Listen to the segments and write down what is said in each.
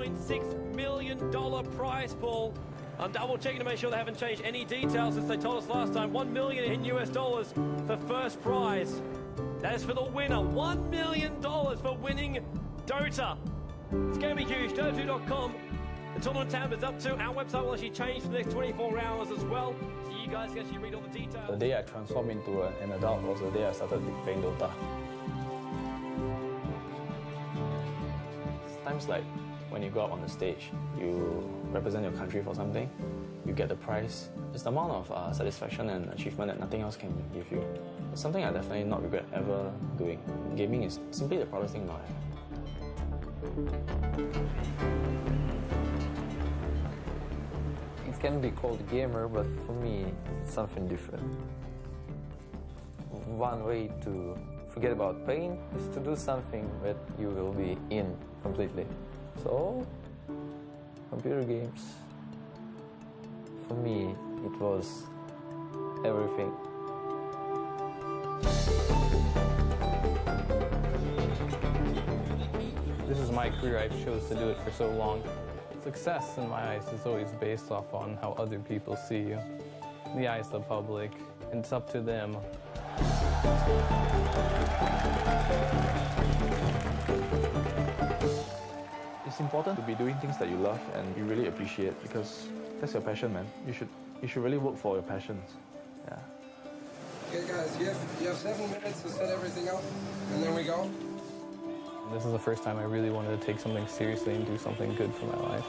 $1.6 million prize pool. I'm double checking to make sure they haven't changed any details since they told us last time. $1 million in US dollars for first prize. That is for the winner. $1 million for winning Dota. It's going to be huge. Dota2.com. The tournament tab is up to. Our website will actually change for the next 24 hours as well. So you guys can actually read all the details. The day I transformed into an adult was the day I started playing Dota. Times like when you go out on the stage, you represent your country for something, you get the prize. It's the amount of satisfaction and achievement that nothing else can give you. It's something I definitely not regret ever doing. Gaming is simply the proudest thing in my life. It can be called a gamer, but for me, it's something different. One way to forget about pain is to do something that you will be in completely. So, computer games, for me, it was everything. This is my career. I've chose to do it for so long. Success, in my eyes, is always based off on how other people see you. The eyes of the public, and it's up to them. It's important to be doing things that you love and you really appreciate, because that's your passion, man. You should really work for your passions. Yeah. Okay, guys, you have 7 minutes to set everything up, and then we go. This is the first time I really wanted to take something seriously and do something good for my life.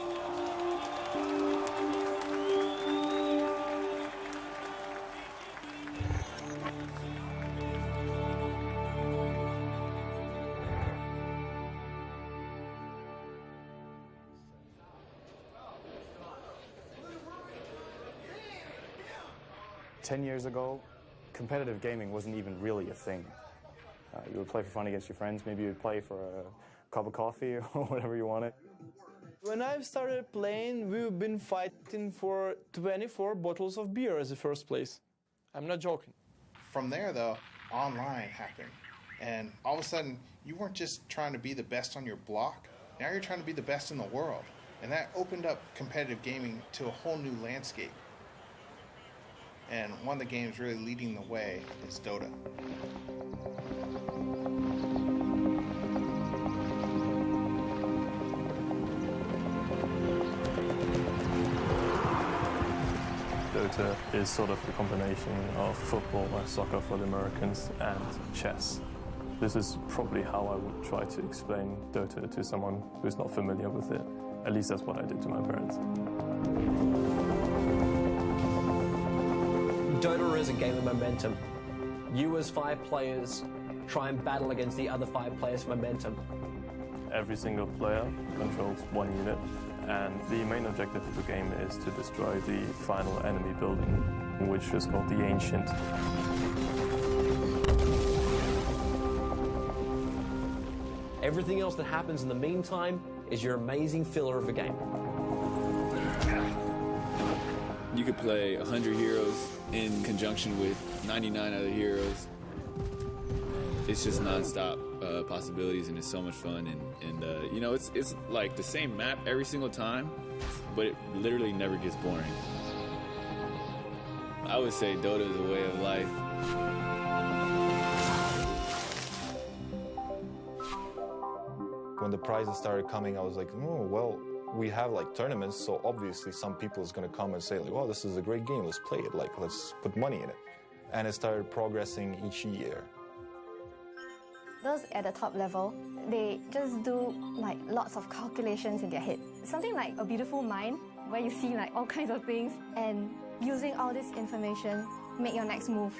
Ten years ago, competitive gaming wasn't even really a thing. You would play for fun against your friends. Maybe you would play for a cup of coffee or whatever you wanted. When I started playing, we've been fighting for 24 bottles of beer as the first place. I'm not joking. From there, though, online happened. And all of a sudden, you weren't just trying to be the best on your block. Now you're trying to be the best in the world. And that opened up competitive gaming to a whole new landscape. And one of the games really leading the way is Dota. Dota is sort of the combination of football and soccer for the Americans and chess. This is probably how I would try to explain Dota to someone who's not familiar with it. At least that's what I did to my parents. Dota is a game of momentum. You as 5 players try and battle against the other 5 players for momentum. Every single player controls one unit, and the main objective of the game is to destroy the final enemy building, which is called the Ancient. Everything else that happens in the meantime is your amazing filler of a game. You could play 100 heroes in conjunction with 99 other heroes. It's just non-stop possibilities, and it's so much fun. And you know, it's like the same map every single time, but it literally never gets boring. I would say Dota is a way of life. When the prizes started coming, I was like, oh, well, we have like tournaments, so obviously some people is going to come and say like, well, this is a great game, let's play it, like let's put money in it. And it started progressing each year. Those at the top level, they just do like lots of calculations in their head. Something like a beautiful mind, where you see like all kinds of things, and using all this information, make your next move.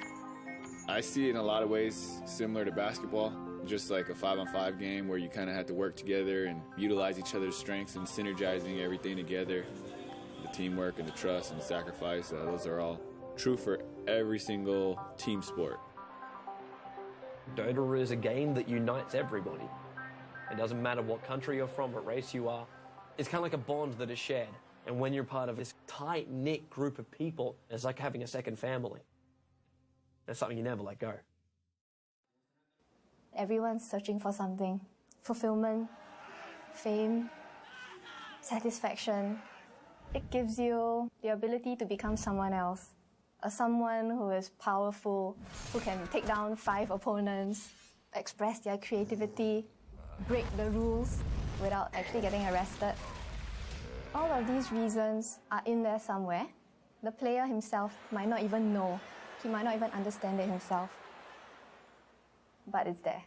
I see it in a lot of ways similar to basketball. Just like a 5-on-5 game where you kind of have to work together and utilize each other's strengths and synergizing everything together. The teamwork and the trust and the sacrifice, those are all true for every single team sport. Dota is a game that unites everybody. It doesn't matter what country you're from, what race you are. It's kind of like a bond that is shared. And when you're part of this tight-knit group of people, it's like having a second family. That's something you never let go. Everyone's searching for something. Fulfillment, fame, satisfaction. It gives you the ability to become someone else. Someone who is powerful, who can take down 5 opponents, express their creativity, break the rules without actually getting arrested. All of these reasons are in there somewhere. The player himself might not even know. He might not even understand it himself. But it's there.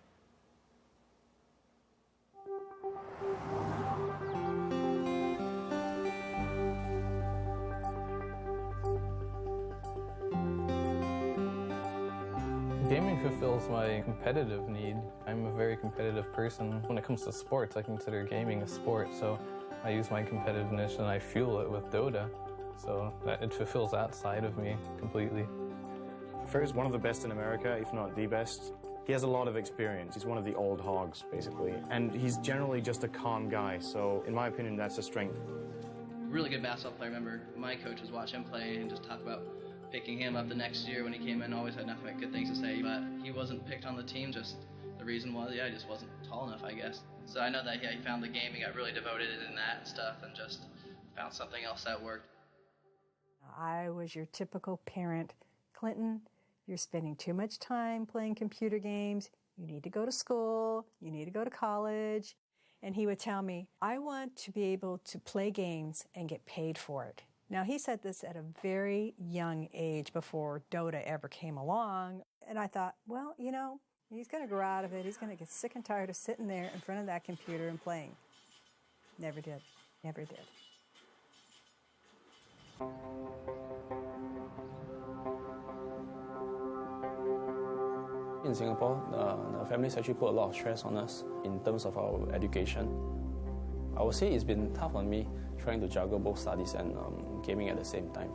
Gaming fulfills my competitive need. I'm a very competitive person. When it comes to sports, I consider gaming a sport, so I use my competitiveness and I fuel it with Dota. So it fulfills that side of me completely. Fer's one of the best in America, if not the best. He has a lot of experience. He's one of the old hogs, basically. And he's generally just a calm guy, so in my opinion, that's a strength. Really good basketball player. I remember my coaches watch him play and just talk about picking him up the next year when he came in. Always had nothing but good things to say, but he wasn't picked on the team. Just the reason was, he just wasn't tall enough, I guess. So I know that he found the game, he got really devoted in that and stuff, and just found something else that worked. I was your typical parent. Clinton, you're spending too much time playing computer games. You need to go to school. You need to go to college. And he would tell me, I want to be able to play games and get paid for it. Now, he said this at a very young age before Dota ever came along. And I thought, well, you know, he's going to grow out of it. He's going to get sick and tired of sitting there in front of that computer and playing. Never did. Never did. In Singapore, the families actually put a lot of stress on us in terms of our education. I would say it's been tough on me trying to juggle both studies and gaming at the same time.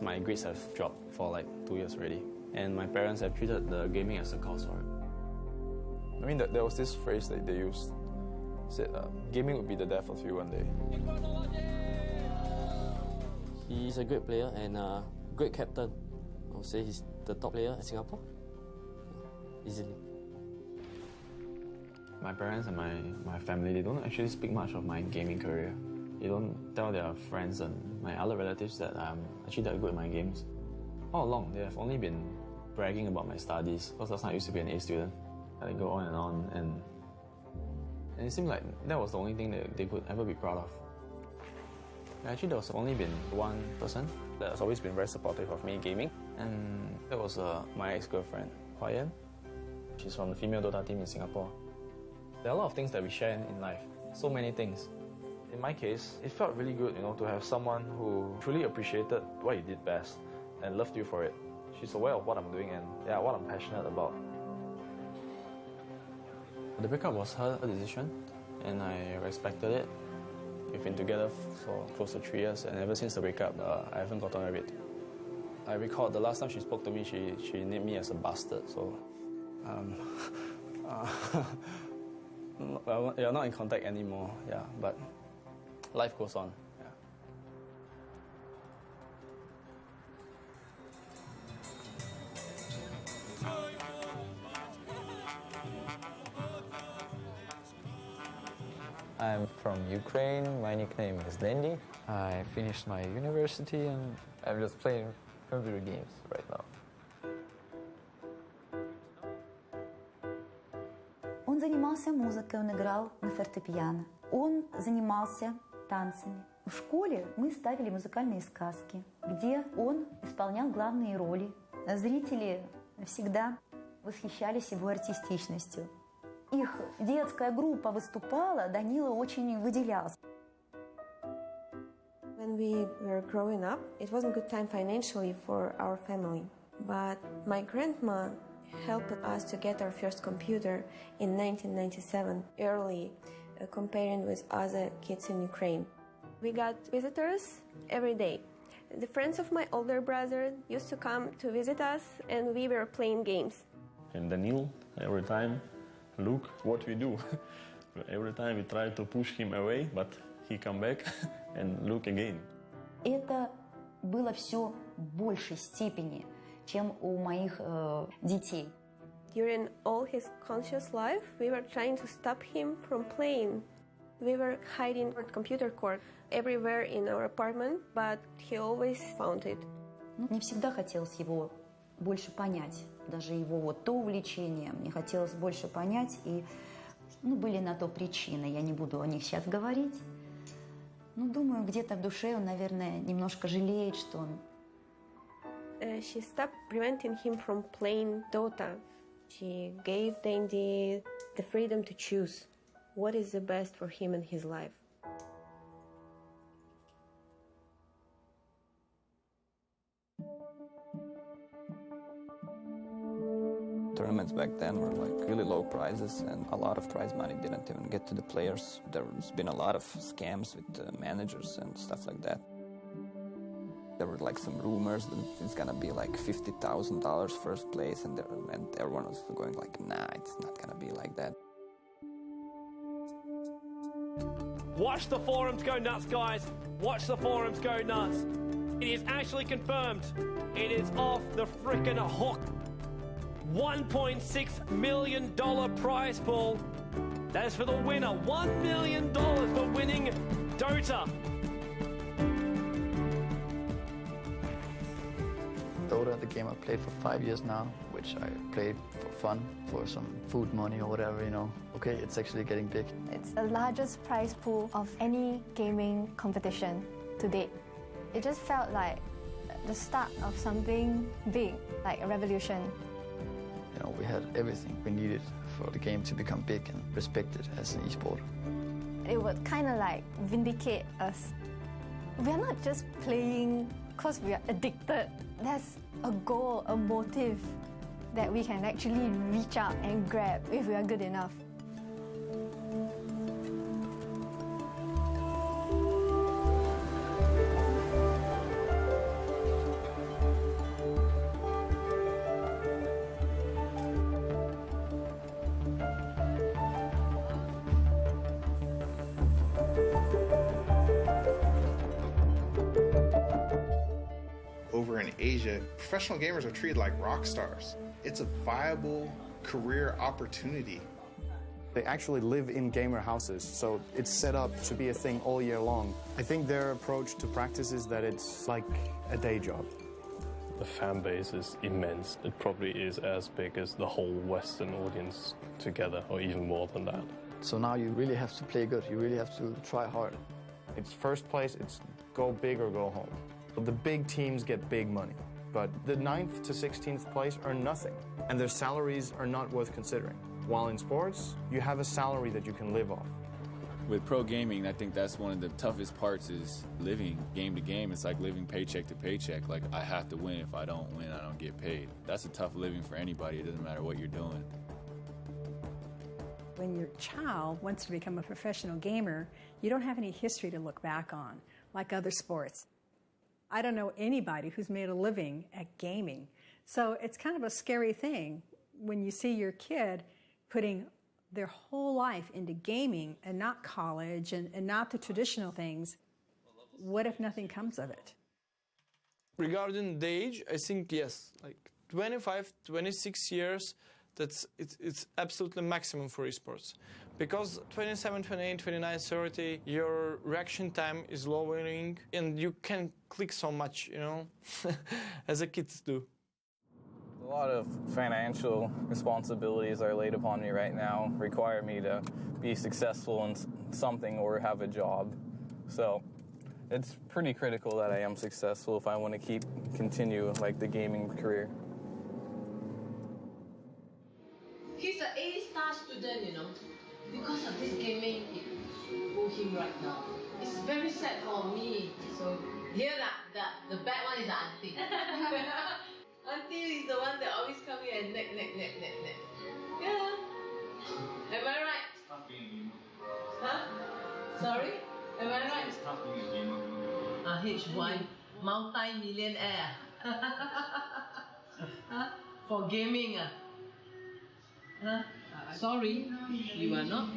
My grades have dropped for like 2 years already, and my parents have treated the gaming as a cause for it. I mean, there was this phrase that they used, said, gaming would be the death of you one day. He's a great player and a great captain. I would say he's the top player in Singapore, easily. My parents and my family, they don't actually speak much of my gaming career. They don't tell their friends and my other relatives that I'm actually that good at my games. All along, they have only been bragging about my studies, because last time I used to be an A student. I go on, and it seemed like that was the only thing that they could ever be proud of. Actually, there was only been one person that has always been very supportive of me gaming, and that was my ex-girlfriend, Hua Yan. She's from the female Dota team in Singapore. There are a lot of things that we share in life, so many things. In my case, it felt really good, to have someone who truly appreciated what you did best and loved you for it. She's aware of what I'm doing and what I'm passionate about. The breakup was her decision, and I respected it. We've been together for close to 3 years, and ever since the breakup, I haven't gotten over it. I recall the last time she spoke to me, she named me as a bastard, so... well, we are not in contact anymore, but life goes on. I'm from Ukraine. My nickname is Lendi. I finished my university and I'm just playing computer games right now. Он занимался музыкой, он играл на фортепиано. Он занимался танцами. В школе мы ставили музыкальные сказки, где он исполнял главные роли. Зрители всегда восхищались его артистичностью. Их детская группа выступала, Данила очень выделялся. When we were growing up, it wasn't a good time financially for our family. But my grandma helped us to get our first computer in 1997, early, comparing with other kids in Ukraine. We got visitors every day. The friends of my older brother used to come to visit us, and we were playing games. And Daniel, every time, look what we do. Every time we try to push him away, but he come back and look again. Это было все в большей степени, чем у моих детей. During all his conscious life, we were trying to stop him from playing. We were hiding our computer cord everywhere in our apartment, but he always found it. Мне всегда хотелось его больше понять, даже его вот то увлечение, мне хотелось больше понять, и были на то причины, я не буду о них сейчас говорить. Думаю, где-то в душе он, наверное, немножко жалеет, что он... She stopped preventing him from playing Dota. She gave Dandy the freedom to choose what is the best for him in his life. Tournaments back then were like really low prizes, and a lot of prize money didn't even get to the players. There's been a lot of scams with managers and stuff like that. There were like some rumors that it's gonna be like $50,000 first place, and everyone was going like, nah, it's not gonna be like that. Watch the forums go nuts, guys. Watch the forums go nuts. It is actually confirmed. It is off the frickin' hook. $1.6 million prize pool. That is for the winner. $1 million for winning Dota. Dota, the game I played for 5 years now, which I played for fun, for some food money or whatever, Okay, it's actually getting big. It's the largest prize pool of any gaming competition to date. It just felt like the start of something big, like a revolution. We had everything we needed for the game to become big and respected as an esport. It would kind of like vindicate us. We're not just playing because we are addicted. There's a goal, a motive that we can actually reach out and grab if we are good enough. Over in Asia, professional gamers are treated like rock stars. It's a viable career opportunity. They actually live in gamer houses, so it's set up to be a thing all year long. I think their approach to practice is that it's like a day job. The fan base is immense. It probably is as big as the whole Western audience together, or even more than that. So now you really have to play good. You really have to try hard. It's first place, it's go big or go home. The big teams get big money, but the 9th to 16th place earn nothing, and their salaries are not worth considering. While in sports, you have a salary that you can live off. With pro gaming, I think that's one of the toughest parts is living game to game. It's like living paycheck to paycheck. Like, I have to win. If I don't win, I don't get paid. That's a tough living for anybody. It doesn't matter what you're doing. When your child wants to become a professional gamer, you don't have any history to look back on, like other sports. I don't know anybody who's made a living at gaming. So it's kind of a scary thing when you see your kid putting their whole life into gaming and not college and not the traditional things. What if nothing comes of it? Regarding the age, I think yes, like 25, 26 years, it's absolutely maximum for esports. Because 27, 28, 29, 30, your reaction time is lowering and you can click so much, as the kids do. A lot of financial responsibilities are laid upon me right now, require me to be successful in something or have a job. So it's pretty critical that I am successful if I want to continue like the gaming career. He's an A-star student, Because of this gaming, it pulled him right now. It's very sad for me. So here, the bad one is the auntie. Auntie is the one that always come here and neck. Yeah. Am I right? Stop being a gamer. Huh? Sorry? Am I right? Stop being a gamer. H1, multi-millionaire. Huh? For gaming, Huh? Sorry, you are not.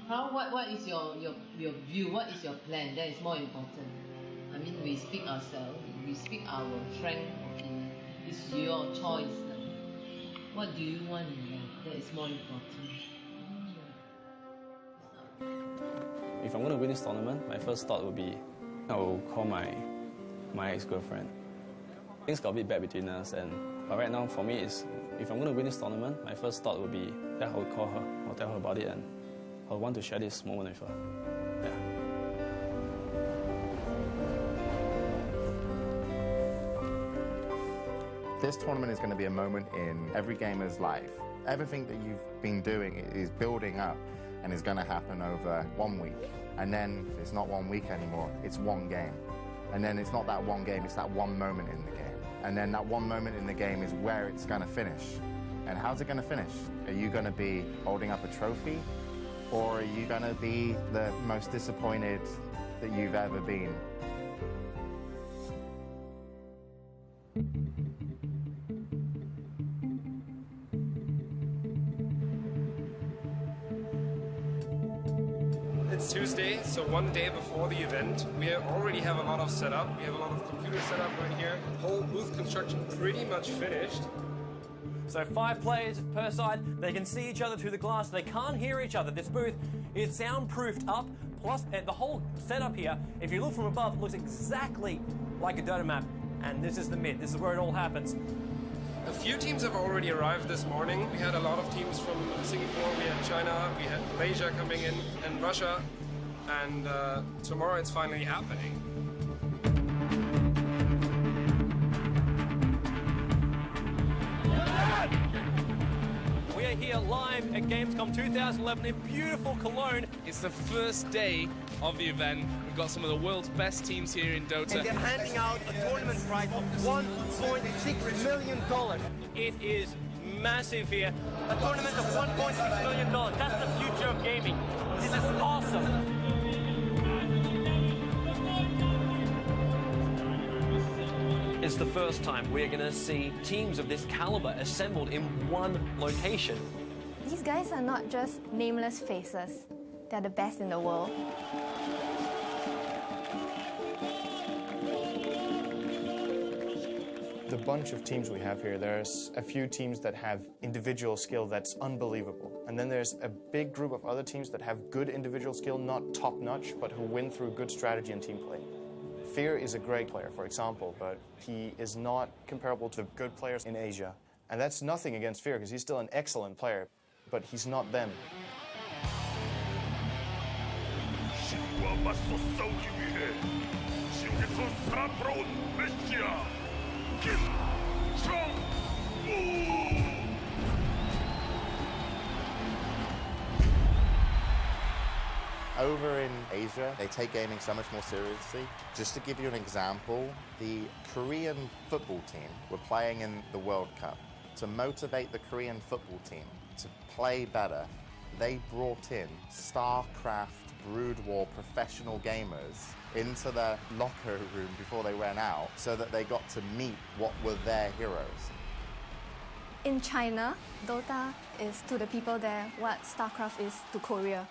What is your view? What is your plan? That is more important. I mean, we speak ourselves. We speak our frank opinion. It's your choice. What do you want in life? That is more important. If I'm going to win this tournament, my first thought would be, I will call my ex-girlfriend. Things got a bit bad between us, but right now for me, if I'm going to win this tournament, my first thought would be that I would call her, I'll tell her about it, and I'll want to share this moment with her. Yeah. This tournament is going to be a moment in every gamer's life. Everything that you've been doing is building up and is going to happen over 1 week. And then it's not 1 week anymore, it's one game. And then it's not that one game, it's that one moment in the game. And then that one moment in the game is where it's going to finish. And how's it going to finish? Are you going to be holding up a trophy? Or are you going to be the most disappointed that you've ever been? It's Tuesday, so one day before the event. We already have a lot of setup. We have a lot of computer setup right here. Whole booth construction pretty much finished. So 5 players per side, they can see each other through the glass, they can't hear each other. This booth is soundproofed up, plus the whole setup here, if you look from above, looks exactly like a Dota map. And this is the mid, this is where it all happens. A few teams have already arrived this morning. We had a lot of teams from Singapore, we had China, we had Malaysia coming in, and Russia. And tomorrow it's finally happening. We are here live at Gamescom 2011 in beautiful Cologne. It's the first day of the event. We've got some of the world's best teams here in Dota. And they're handing out a tournament prize of $1.6 million. It is massive here. A tournament of $1.6 million. That's the future of gaming. This is awesome. It's the first time we're going to see teams of this caliber assembled in one location. These guys are not just nameless faces. They're the best in the world. The bunch of teams we have here, there's a few teams that have individual skill that's unbelievable. And then there's a big group of other teams that have good individual skill, not top-notch, but who win through good strategy and team play. Fear is a great player, for example, but he is not comparable to good players in Asia. And that's nothing against Fear, because he's still an excellent player, but he's not them. Over in Asia, they take gaming so much more seriously. Just to give you an example, the Korean football team were playing in the World Cup. To motivate the Korean football team to play better, they brought in StarCraft Brood War professional gamers into their locker room before they went out so that they got to meet what were their heroes. In China, Dota is to the people there what StarCraft is to Korea.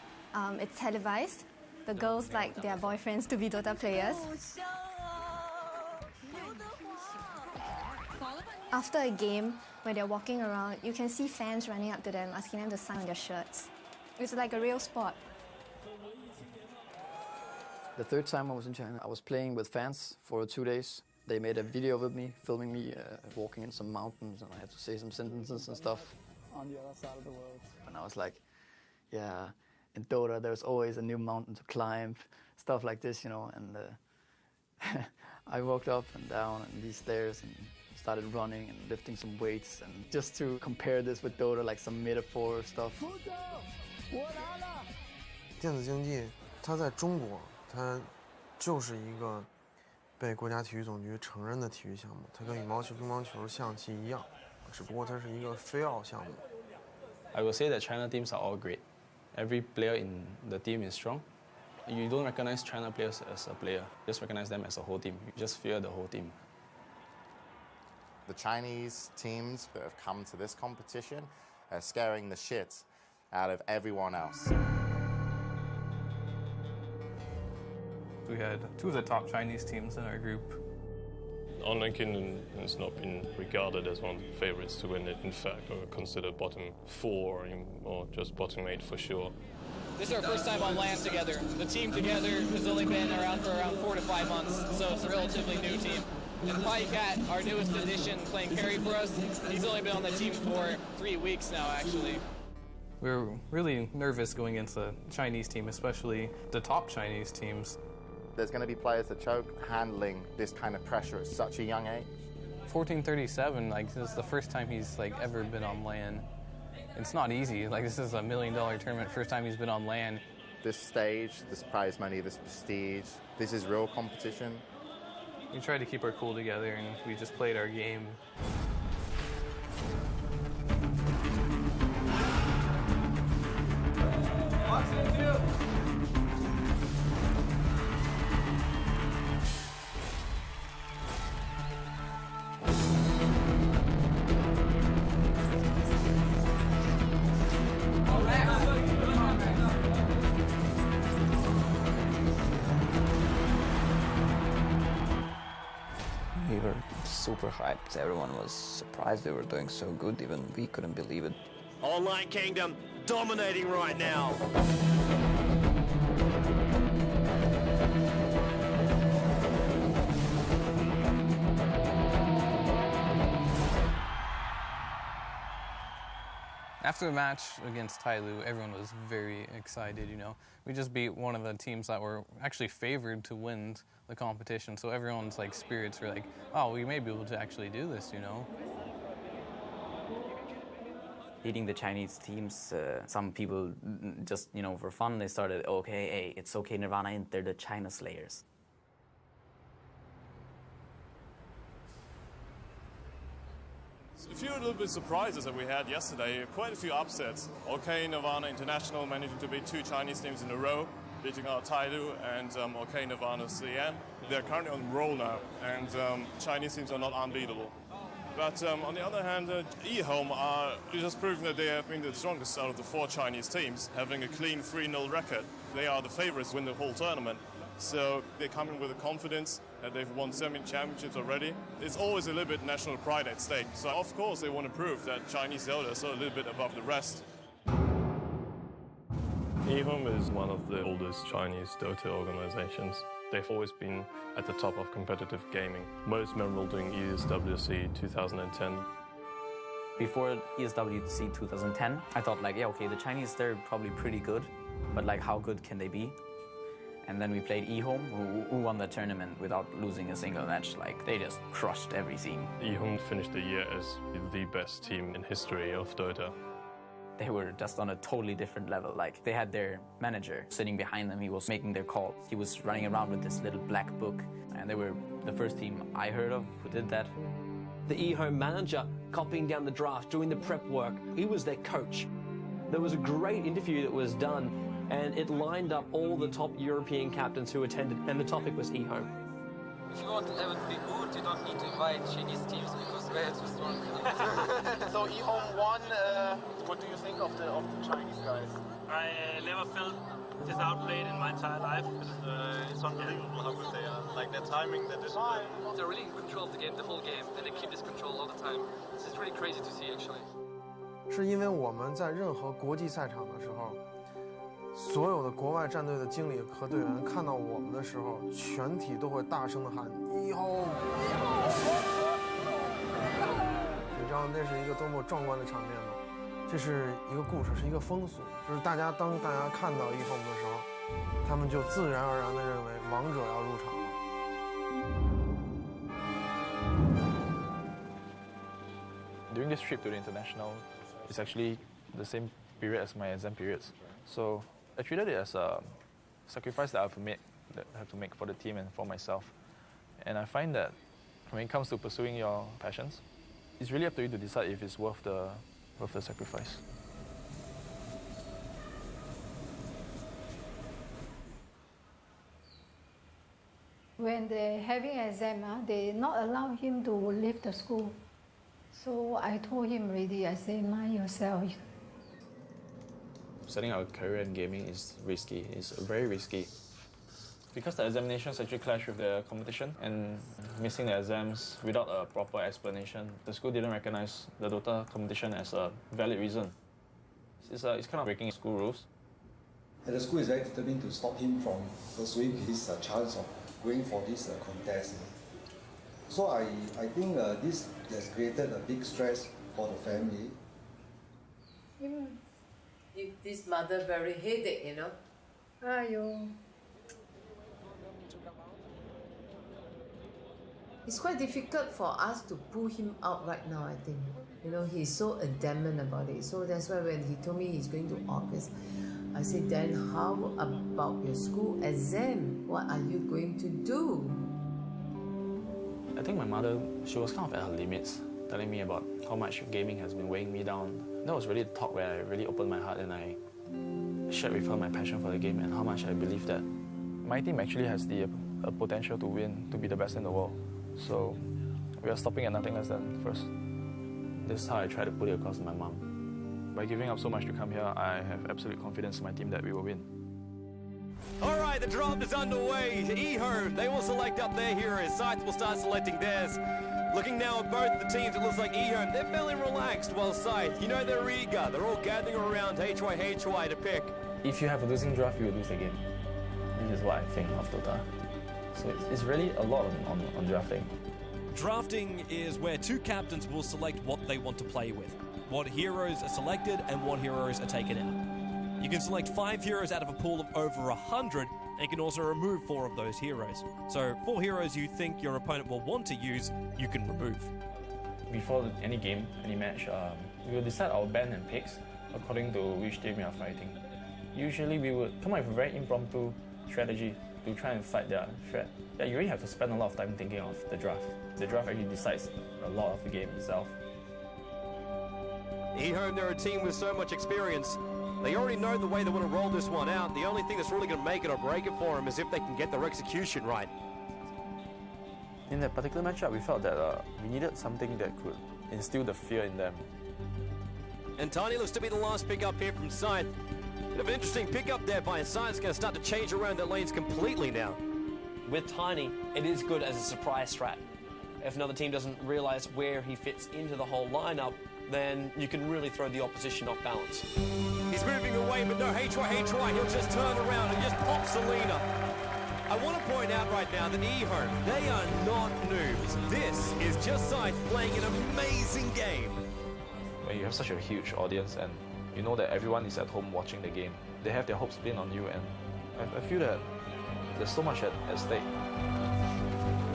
It's televised. The girls like their boyfriends to be Dota players. After a game, when they're walking around, you can see fans running up to them, asking them to sign on their shirts. It's like a real sport. The third time I was in China, I was playing with fans for 2 days. They made a video with me, filming me walking in some mountains, and I had to say some sentences and stuff. On the other side of the world. And I was like, yeah, in Dota, there's always a new mountain to climb, stuff like this, you know. And I walked up and down and these stairs and started running and lifting some weights, and just to compare this with Dota, like some metaphor stuff. 电子竞技，它在中国，它就是一个被国家体育总局承认的体育项目，它跟羽毛球、乒乓球、象棋一样，只不过它是一个非奥项目。I will say that China teams are all great. Every player in the team is strong. You don't recognize China players as a player, just recognize them as a whole team. You just fear the whole team. The Chinese teams that have come to this competition are scaring the shit out of everyone else. We had 2 of the top Chinese teams in our group. Online Kingdom has not been regarded as one of the favorites to win it. In fact, or considered bottom 4 or just bottom 8 for sure. This is our first time on LAN together. The team together has only been around for around 4 to 5 months, so it's a relatively new team. And Cat, our newest addition, playing carry for us, he's only been on the team for 3 weeks now, actually. We were really nervous going against the Chinese team, especially the top Chinese teams. There's going to be players that choke handling this kind of pressure at such a young age. 1437, like, this is the first time he's like ever been on LAN. It's not easy. Like, this is $1 million tournament, first time he's been on LAN. This stage, this prize money, this prestige, this is real competition. We tried to keep our cool together, and we just played our game. We were super hyped. Everyone was surprised we were doing so good. Even we couldn't believe it. Online Kingdom dominating right now. After the match against Tailu, everyone was very excited, you know. We just beat one of the teams that were actually favored to win the competition, so everyone's like spirits were like, oh, we may be able to actually do this, you know. Beating the Chinese teams, some people just, you know, for fun, they started, okay, hey, it's okay, Nirvana entered the China Slayers. A few little bit surprises that we had yesterday, quite a few upsets. OK Nirvana International managing to beat 2 Chinese teams in a row, beating out Tailu and OK Nirvana CN. They're currently on roll now, and Chinese teams are not unbeatable. But on the other hand, eHome are just proving that they have been the strongest out of the 4 Chinese teams, having a clean 3-0 record. They are the favorites to win the whole tournament. So they come in with a confidence that they've won 7 championships already. It's always a little bit national pride at stake. So of course they want to prove that Chinese Dota is a little bit above the rest. eHome is one of the oldest Chinese Dota organizations. They've always been at the top of competitive gaming, most memorable during ESWC 2010. Before ESWC 2010, I thought like, yeah, okay, the Chinese, they're probably pretty good, but like how good can they be? And then we played eHome, who won the tournament without losing a single match. Like, they just crushed every team. eHome finished the year as the best team in history of Dota. They were just on a totally different level. Like, they had their manager sitting behind them. He was making their calls. He was running around with this little black book. And they were the first team I heard of who did that. The eHome manager copying down the draft, doing the prep work. He was their coach. There was a great interview that was done, and it lined up all the top European captains who attended, and the topic was eHome. If you want to have it be good, you don't need to invite Chinese teams because they're too strong. So eHome won. What do you think of the Chinese guys? I never felt this outplayed in my entire life. It's unbelievable how good they are. Like their timing, their discipline. They're really in control of the game, the whole game, and they keep this control all the time. This is really crazy to see, actually. 是因为我们在任何国际赛场的时候，所有的国外战队的经理和队员看到我们的时候，全体都会大声的喊eHome。你知道那是一个多么壮观的场面吗？这是一个故事，是一个风俗，就是当大家看到eHome的时候，他们就自然而然地认为王者要入场了。During this trip to the international, it's actually the same period as my exam periods. So I treated it as a sacrifice that I have to make for the team and for myself. And I find that when it comes to pursuing your passions, it's really up to you to decide if it's worth the sacrifice. When they're having exam, they not allow him to leave the school. So I told him already, I say, mind yourself. Setting out a career in gaming is risky. It's very risky. Because the examinations actually clash with the competition, and missing the exams without a proper explanation, the school didn't recognize the Dota competition as a valid reason. It's kind of breaking school rules. And the school is very determined to stop him from pursuing his chance of going for this contest. So I think this has created a big stress for the family. Give this mother very headache, you know. Aiyo. It's quite difficult for us to pull him out right now, I think. You know, he's so adamant about it. So that's why when he told me he's going to August, I said, then how about your school exam? What are you going to do? I think my mother, she was kind of at her limits, telling me about how much gaming has been weighing me down. That was really the talk where I really opened my heart and I shared with her my passion for the game and how much I believe that my team actually has the potential to win, to be the best in the world. So we are stopping at nothing less than first. This is how I try to put it across to my mom. By giving up so much to come here, I have absolute confidence in my team that we will win. All right, the draft is underway. eHome, they will select up their heroes. Scythe will start selecting theirs. Looking now at both the teams, it looks like eHome, they're fairly relaxed, while Scythe, you know they're eager. They're all gathering around HY to pick. If you have a losing draft, you will lose the game. This is what I think of Dota. So it's really a lot on drafting. Drafting is where two captains will select what they want to play with, what heroes are selected and what heroes are taken out. You can select 5 heroes out of a pool of over 100, and you can also remove 4 of those heroes. So 4 heroes you think your opponent will want to use, you can remove. Before any game, any match, we will decide our ban and picks according to which team we are fighting. Usually we would come up with a very impromptu strategy to try and fight their threat. Yeah, you really have to spend a lot of time thinking of the draft. The draft actually decides a lot of the game itself. eHome, they're a team with so much experience. They already know the way they want to roll this one out. The only thing that's really going to make it or break it for them is if they can get their execution right. In that particular matchup, we felt that we needed something that could instill the fear in them. And Tiny looks to be the last pick up here from Scythe. Bit of an interesting pick up there by Scythe's going to start to change around their lanes completely now. With Tiny, it is good as a surprise strat. If another team doesn't realise where he fits into the whole lineup, then you can really throw the opposition off balance. He's moving away, but no HY, he'll just turn around and just pop Selena. I want to point out right now that eHome, they are not noobs. This is just Scythe playing an amazing game. When you have such a huge audience and you know that everyone is at home watching the game, they have their hopes pinned on you, and I feel that there's so much at stake.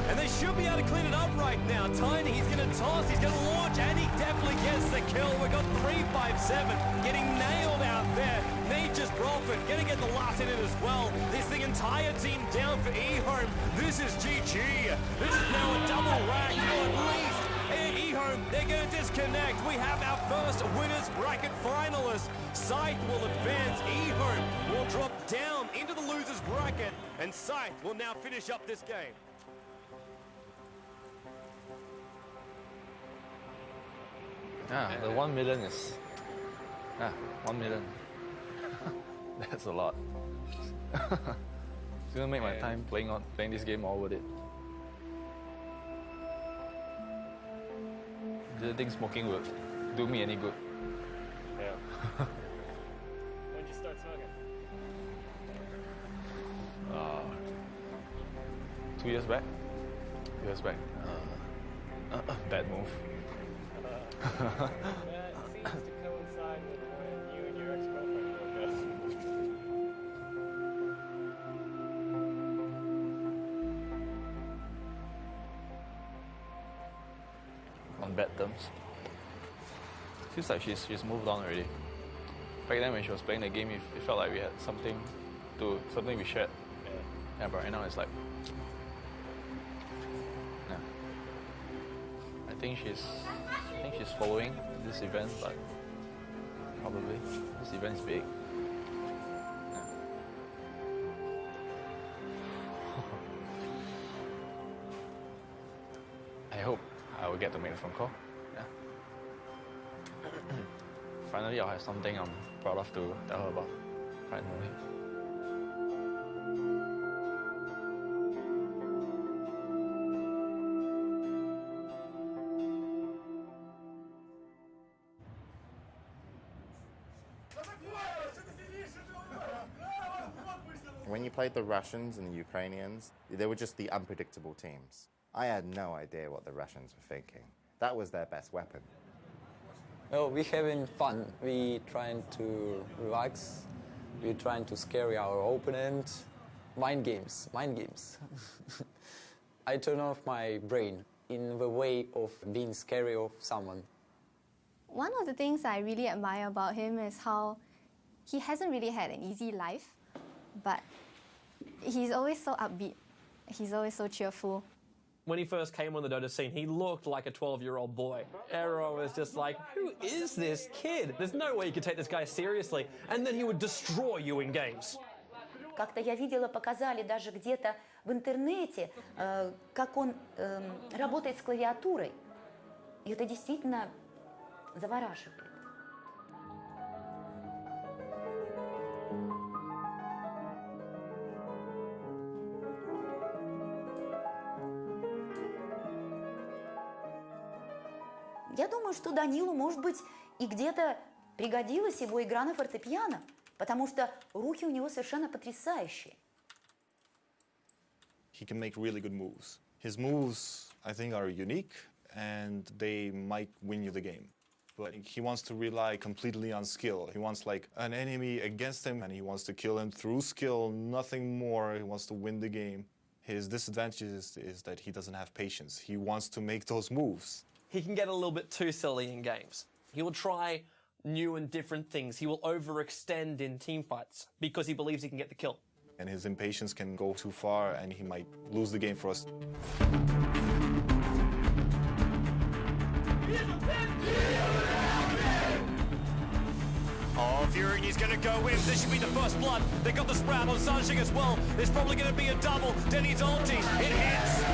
And they should be able to clean it up right now. Tiny, he's going to toss, he's going to launch, and he definitely gets the kill. We've got 3-5-7 getting nailed out there. Nature's Prophet going to get the last hit in as well. This the entire team down for eHome. This is GG. This is now a double rack, or at least. eHome, they're going to disconnect. We have our first winners bracket finalist. Scythe will advance. eHome will drop down into the losers bracket, and Scythe will now finish up this game. The 1 million is 1 million. That's a lot. It's gonna make my time playing this game all worth it. Didn't think smoking would do me any good. Yeah. When did you start smoking? 2 years back. 2 years back. Bad move. That seems to coincide with when you and your ex-girlfriend broke up. On bad terms. Feels like she's moved on already. Back then when she was playing the game, it felt like we had something we shared. Yeah, but right now it's like, yeah. I think she's following this event, but probably this event is big. Yeah. I hope I will get to make a phone call. Yeah. Finally, I'll have something I'm proud of to tell her about. Finally. When you played the Russians and the Ukrainians, they were just the unpredictable teams. I had no idea what the Russians were thinking. That was their best weapon. Well, we're having fun. We trying to relax. We're trying to scare our opponent. Mind games, mind games. I turn off my brain in the way of being scary of someone. One of the things I really admire about him is how he hasn't really had an easy life, but he's always so upbeat. He's always so cheerful. When he first came on the Dota scene, he looked like a 12-year-old boy. Aero was just like, who is this kid? There's no way you could take this guy seriously. And then he would destroy you in games. Как-то я видела, показали даже где-то в интернете, как он работает с клавиатурой. И это действительно завораживает. Я думаю, что Данилу, может быть, и где-то пригодилась его игра на фортепиано, потому что руки у него совершенно потрясающие. He can make really good moves. His moves, I think, are unique, and they might win you the game. But he wants to rely completely on skill. He wants like an enemy against him, and he wants to kill him through skill, nothing more. He wants to win the game. His disadvantage is that he doesn't have patience. He wants to make those moves. He can get a little bit too silly in games. He will try new and different things. He will overextend in team fights because he believes he can get the kill. And his impatience can go too far, and he might lose the game for us. Oh, Fury's going to go in. This should be the first blood. They got the sprout on Sanjing as well. There's probably going to be a double. Denny's ulti. It hits.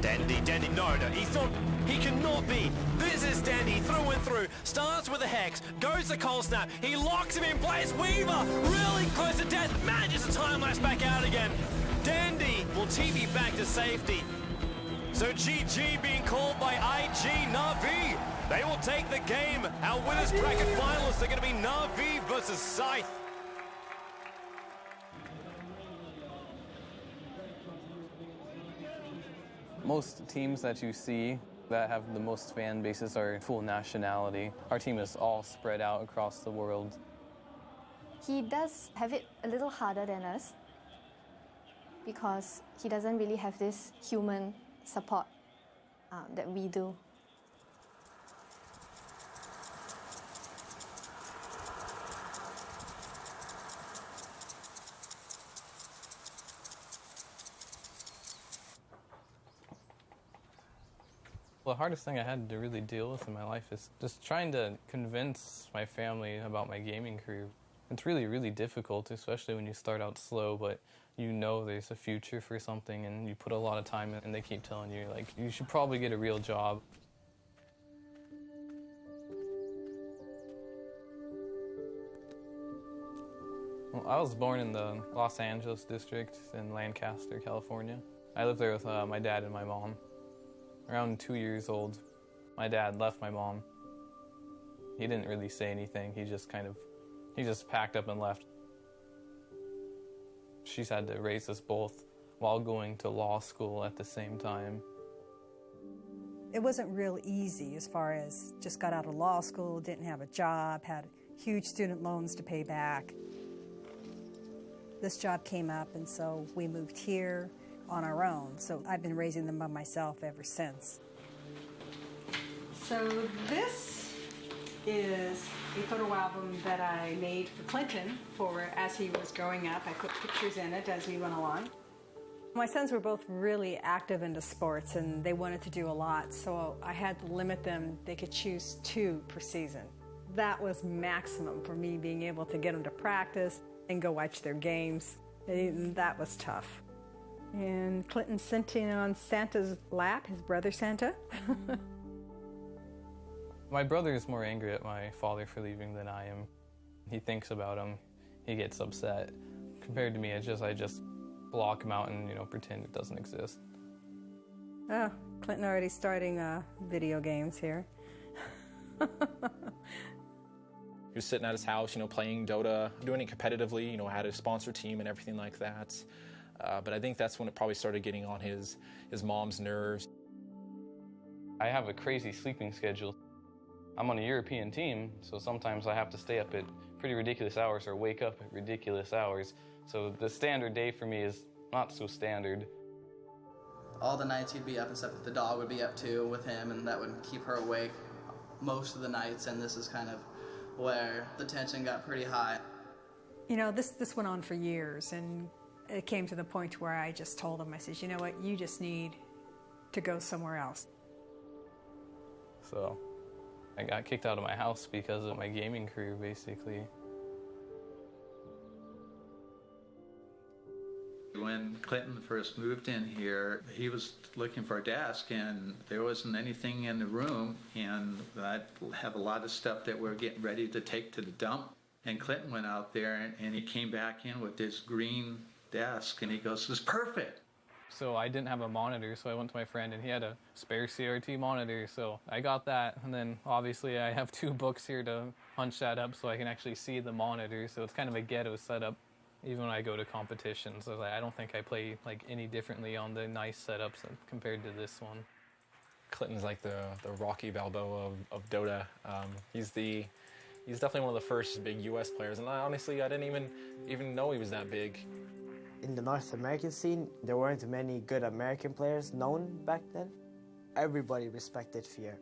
Dendy, no, he's not. He cannot be. This is Dendy through and through. Starts with a Hex, goes to Cold Snap. He locks him in place. Weaver, really close to death, manages to time lapse back out again. Dandy will TV back to safety. So GG being called by IG Na'Vi. They will take the game. Our winners bracket finalists are going to be Na'Vi versus Scythe. Most teams that you see that have the most fan bases are full nationality. Our team is all spread out across the world. He does have it a little harder than us because he doesn't really have this human support that we do. The hardest thing I had to really deal with in my life is just trying to convince my family about my gaming career. It's really, really difficult, especially when you start out slow, but you know there's a future for something and you put a lot of time in, and they keep telling you, like, you should probably get a real job. Well, I was born in the Los Angeles district in Lancaster, California. I lived there with my dad and my mom. Around 2 years old, my dad left my mom. He didn't really say anything. He just packed up and left. She's had to raise us both while going to law school at the same time. It wasn't real easy as far as just got out of law school, didn't have a job, had huge student loans to pay back. This job came up, and so we moved here on our own. So I've been raising them by myself ever since. So this is a photo album that I made for Clinton for as he was growing up. I put pictures in it as we went along. My sons were both really active into sports, and they wanted to do a lot, so I had to limit them. They could choose 2 per season. That was maximum for me, being able to get them to practice and go watch their games. And that was tough. And Clinton sitting on Santa's lap, his brother Santa. My brother is more angry at my father for leaving than I am. He thinks about him, he gets upset. Compared to me, I just block him out and, pretend it doesn't exist. Oh, Clinton already starting video games here. He was sitting at his house, playing Dota, doing it competitively, had a sponsor team and everything like that. But I think that's when it probably started getting on his mom's nerves. I have a crazy sleeping schedule. I'm on a European team, so sometimes I have to stay up at pretty ridiculous hours or wake up at ridiculous hours. So the standard day for me is not so standard. All the nights he'd be up except the dog would be up too with him, and that would keep her awake most of the nights, and this is kind of where the tension got pretty high. This went on for years, and it came to the point where I just told him, I said, you know what, you just need to go somewhere else. So I got kicked out of my house because of my gaming career, basically. When Clinton first moved in here, he was looking for a desk, and there wasn't anything in the room, and I have a lot of stuff that we're getting ready to take to the dump. And Clinton went out there, and he came back in with this green desk, and he goes, "This is perfect." So I didn't have a monitor, so I went to my friend, and he had a spare CRT monitor, so I got that. And then obviously I have 2 books here to punch that up so I can actually see the monitor, so it's kind of a ghetto setup. Even when I go to competitions, I don't think I play any differently on the nice setups compared to this one. Clinton's like the Rocky Balboa of Dota. He's definitely one of the first big U.S. players, and honestly, I didn't even know he was that big. In the North American scene, there weren't many good American players known back then. Everybody respected Fear.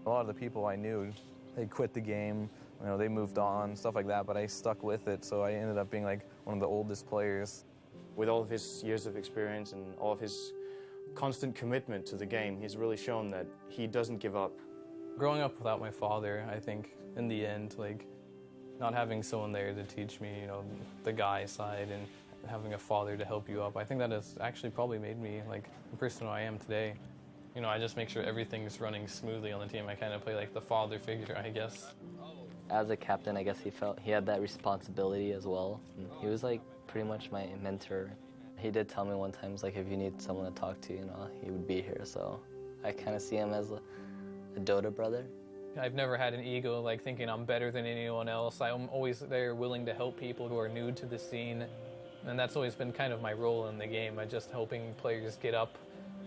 A lot of the people I knew, they quit the game. They moved on, stuff like that, but I stuck with it, so I ended up being one of the oldest players. With all of his years of experience and all of his constant commitment to the game, he's really shown that he doesn't give up. Growing up without my father, I think, in the end, not having someone there to teach me, the guy side and having a father to help you up, I think that has actually probably made me, the person I am today. I just make sure everything's running smoothly on the team. I kind of play the father figure, I guess. As a captain, I guess he felt he had that responsibility as well. And he was pretty much my mentor. He did tell me one time, if you need someone to talk to, he would be here. So I kind of see him as a Dota brother. I've never had an ego thinking I'm better than anyone else. I'm always there willing to help people who are new to the scene. And that's always been kind of my role in the game. I'm just helping players get up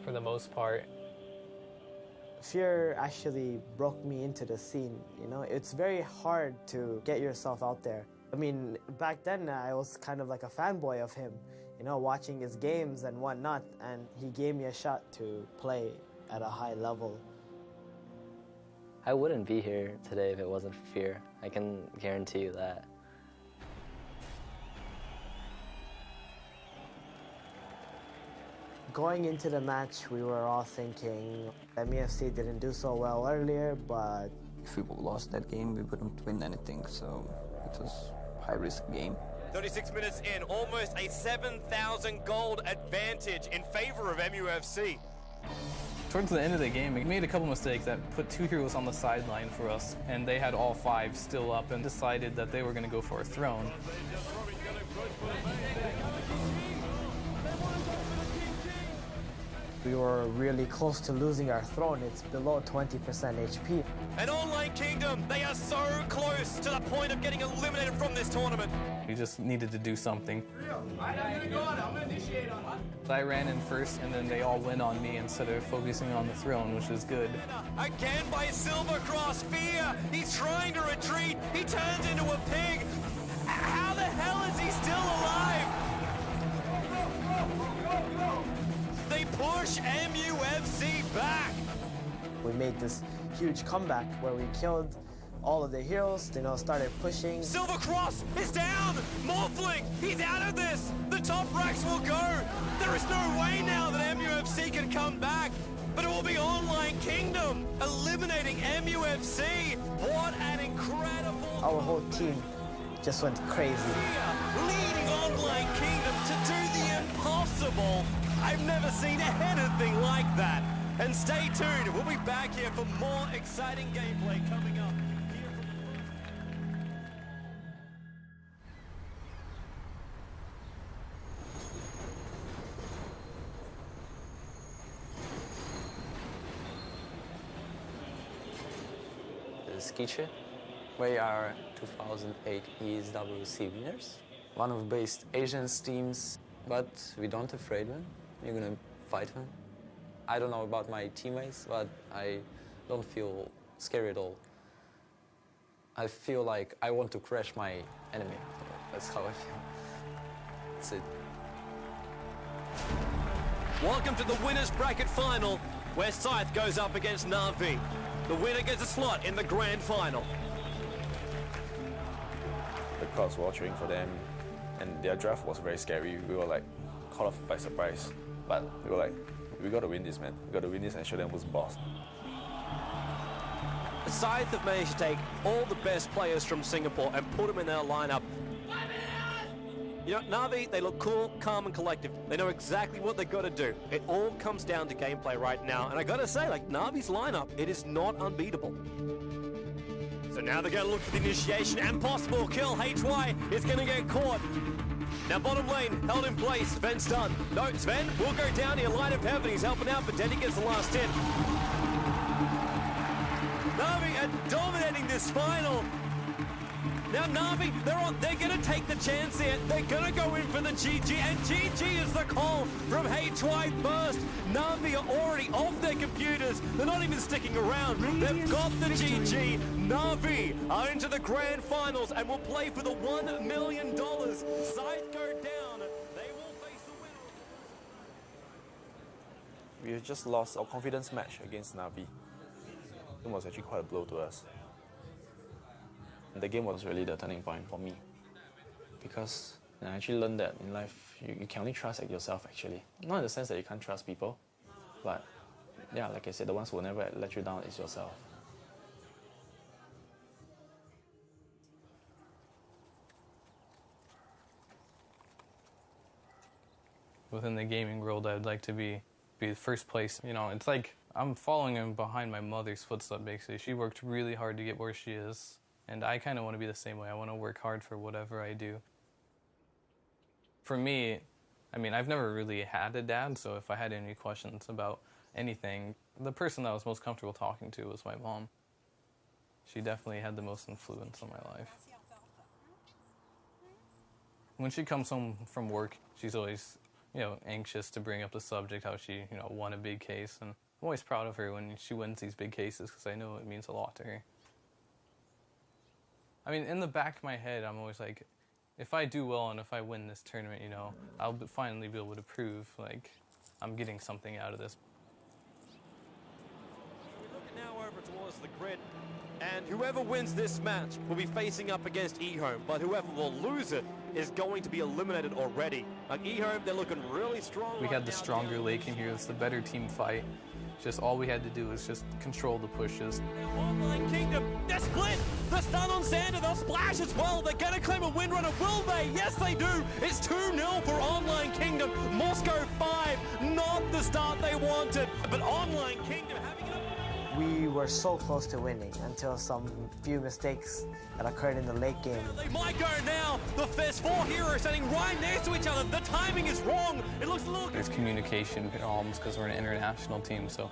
for the most part. Fear actually broke me into the scene, It's very hard to get yourself out there. I mean, back then I was kind of like a fanboy of him, watching his games and whatnot, and he gave me a shot to play at a high level. I wouldn't be here today if it wasn't for Fear. I can guarantee you that. Going into the match, we were all thinking MUFC didn't do so well earlier, but if we lost that game, we wouldn't win anything, so it was a high-risk game. 36 minutes in, almost a 7,000 gold advantage in favor of MUFC. Towards the end of the game, we made a couple mistakes that put 2 heroes on the sideline for us, and they had all 5 still up and decided that they were going to go for a throne. We were really close to losing our throne. It's below 20% HP. And Online Kingdom, they are so close to the point of getting eliminated from this tournament. We just needed to do something. I ran in first, and then they all went on me instead of focusing on the throne, which is good. Again by Silver Cross, Fear. He's trying to retreat. He turns into a pig. How the hell is he still alive? They push MUFC back. We made this huge comeback where we killed all of the heroes, started pushing. Silver Cross is down! Morphling, he's out of this! The top racks will go! There is no way now that MUFC can come back, but it will be Online Kingdom eliminating MUFC. What an incredible... Our whole team just went crazy. Leading Online Kingdom to do the impossible. I've never seen anything like that. And stay tuned, we'll be back here for more exciting gameplay coming up. Skiche. We are 2008 ESWC winners. One of the best Asian teams, but we don't afraid them. We're gonna fight them. I don't know about my teammates, but I don't feel scary at all. I feel like I want to crush my enemy. That's how I feel. That's it. Welcome to the winners bracket final, where Scythe goes up against Na'Vi. The winner gets a slot in the grand final. The crowds were all cheering for them, and their draft was very scary. We were like caught off by surprise, but we were like, we got to win this, man. We got to win this and show them who's boss. Scythe have managed to take all the best players from Singapore and put them in their lineup. You know, Na'Vi, they look cool, calm and collective. They know exactly what they've got to do. It all comes down to gameplay right now. And I got to say, like, Na'Vi's lineup, it is not unbeatable. So now they're going to look for the initiation and possible kill. HY is going to get caught. Now bottom lane, held in place. Sven's done. No, Sven will go down here. Light of heaven, he's helping out, but Denny gets the last hit. Na'Vi are dominating this final. Now Na'Vi, they're going to take the chance here. They're going to go in for the GG, and GG is the call from HY first. Na'Vi are already off their computers. They're not even sticking around. They've got the GG. Na'Vi are into the grand finals and will play for the $1 million. Scythe go down. They will face the winner. We just lost our confidence match against Na'Vi. It was actually quite a blow to us. The game was really the turning point for me, because I actually learned that in life you can only trust yourself actually. Not in the sense that you can't trust people, but yeah, like I said, the ones who will never let you down is yourself. Within the gaming world, I'd like to be the first place. You know, it's like I'm following in behind my mother's footsteps basically. She worked really hard to get where she is. And I kind of want to be the same way. I want to work hard for whatever I do. For me, I mean, I've never really had a dad, so if I had any questions about anything, the person that I was most comfortable talking to was my mom. She definitely had the most influence on my life. When she comes home from work, she's always, anxious to bring up the subject, how she, won a big case. And I'm always proud of her when she wins these big cases, because I know it means a lot to her. I mean, in the back of my head, I'm always like, if I do well and if I win this tournament, I'll finally be able to prove, like, I'm getting something out of this. We're looking now over towards the grid, and whoever wins this match will be facing up against eHome, but whoever will lose it is going to be eliminated already. Like, eHome, they're looking really strong. We had the stronger late in here. It's the better team fight. Just all we had to do was just control the pushes. Online Kingdom, they're split! The stun on Xander, they'll splash as well. They're going to claim a windrunner, will they? Yes, they do. It's 2-0 for Online Kingdom. Moscow 5, not the start they wanted. But Online Kingdom having it up. We were so close to winning until some few mistakes that occurred in the late game. They might go now. There's 4 heroes standing right next to each other. The timing is wrong. It looks a little... There's communication problems because we're an international team, so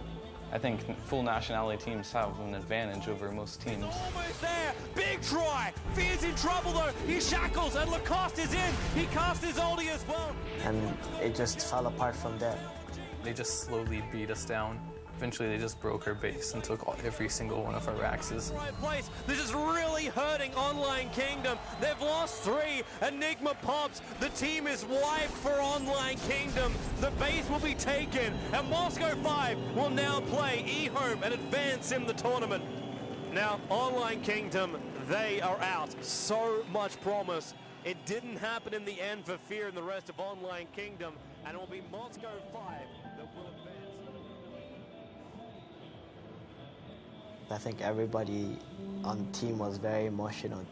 I think full nationality teams have an advantage over most teams. Almost there. Big try. Fear's in trouble though. He shackles and Lacoste is in. He cast his ulti as well. And it just fell apart from there. They just slowly beat us down. Eventually, they just broke our base and took every single one of our axes. Right place. This is really hurting Online Kingdom. They've lost 3. Enigma pops. The team is wiped for Online Kingdom. The base will be taken, and Moscow 5 will now play eHome and advance in the tournament. Now, Online Kingdom, they are out. So much promise. It didn't happen in the end for Fear and the rest of Online Kingdom, and it will be Moscow 5 that will advance. I think everybody on the team was very emotional.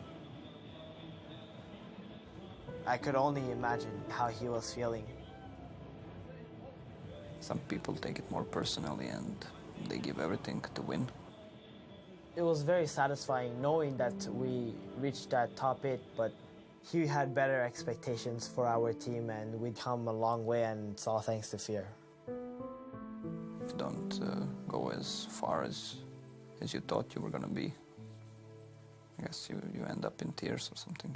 I could only imagine how he was feeling. Some people take it more personally and they give everything to win. It was very satisfying knowing that we reached that top 8, but he had better expectations for our team and we'd come a long way, and it's all thanks to Fear. If you don't go as far as you thought you were going to be, I guess you end up in tears or something.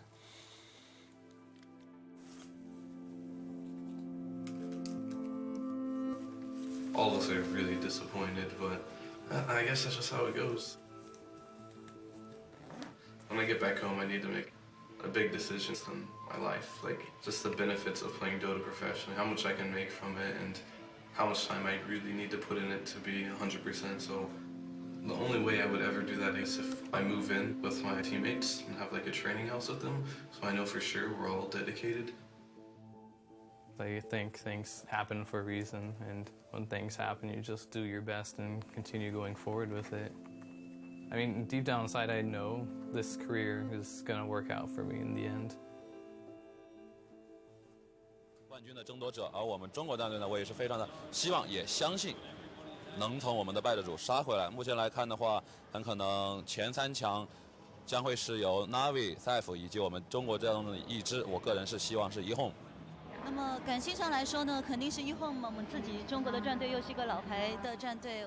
All of us are really disappointed, but I guess that's just how it goes. When I get back home, I need to make a big decision in my life, like just the benefits of playing Dota professionally, how much I can make from it, and how much time I really need to put in it to be 100%. So the only way I would ever do that is if I move in with my teammates and have like a training house with them, so I know for sure we're all dedicated. I think things happen for a reason, and when things happen, you just do your best and continue going forward with it. I mean, deep down inside, I know this career is going to work out for me in the end. 冠军的争夺者，而我们中国战队呢，我也是非常的希望，也相信能从我们的败者组杀回来。目前来看的话，很可能前3强将会是由 Navi、Saif 以及我们中国战队的一支，我个人是希望是1Home。那么感性上来说呢，肯定是1Home嘛，我们自己中国的战队又是一个老牌的战队。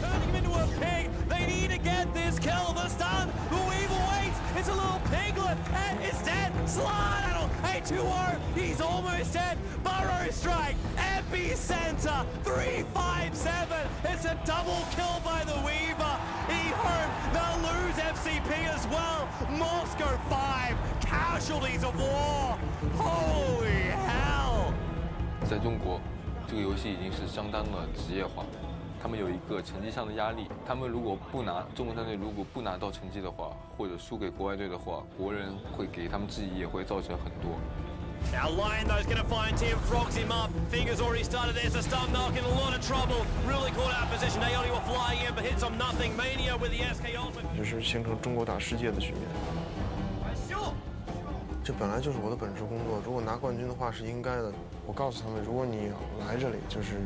Turning him into a pig. They need to get this kill. The stun. The Weaver waits. It's a little piglet. And it's dead. Slide. A2-0. He's almost dead. Burrow strike. Epicenter. 3-5-7. It's a double kill by the Weaver. E-Home. They'll lose FCP as well. Moscow 5. Casualties of war. Holy hell. 在中国，这个游戏已经是相当的职业化。他们有一个成绩上的压力，他们如果不拿中国战队如果不拿到成绩的话，或者输给国外队的话，国人会给他们质疑，也会造成很多。Now Lion though's going to find Tim, frogs him up. Fingers already started. There's a stun knock in a lot of trouble. Really caught out of position. Aeoni were flying in, but hits on nothing. Mania with the SK ultimate. 就是形成中国打世界的局面。这本来就是我的本职工作，如果拿冠军的话是应该的。我告诉他们，如果你来这里就是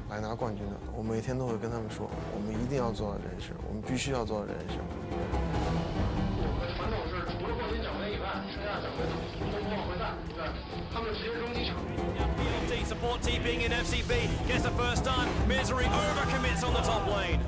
来拿冠军的，我每天都会跟他们说，我们一定要做到这件事，我们必须要做到这件事。我们传统是除了冠军奖杯以外，剩下奖杯都不往回带，对，他们直接扔机场。PLT support TPing in FCB gets the first stun. Misery overcommits on the top lane.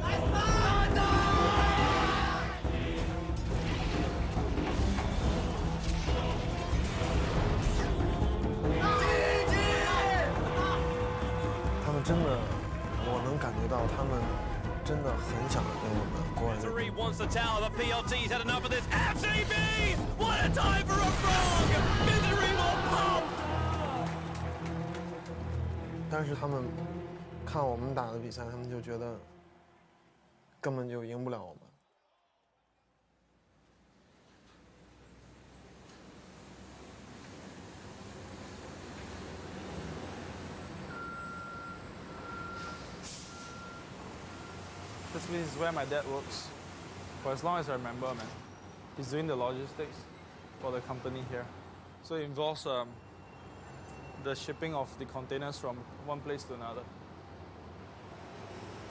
Misery wants the tower, but PLT's had enough of this. FCB! What a time for a frog! Misery will pop! 但是他们看我们打的比赛，他们就觉得根本就赢不了我们。This is where my dad works. For as long as I remember, man. He's doing the logistics for the company here. So it involves the shipping of the containers from one place to another.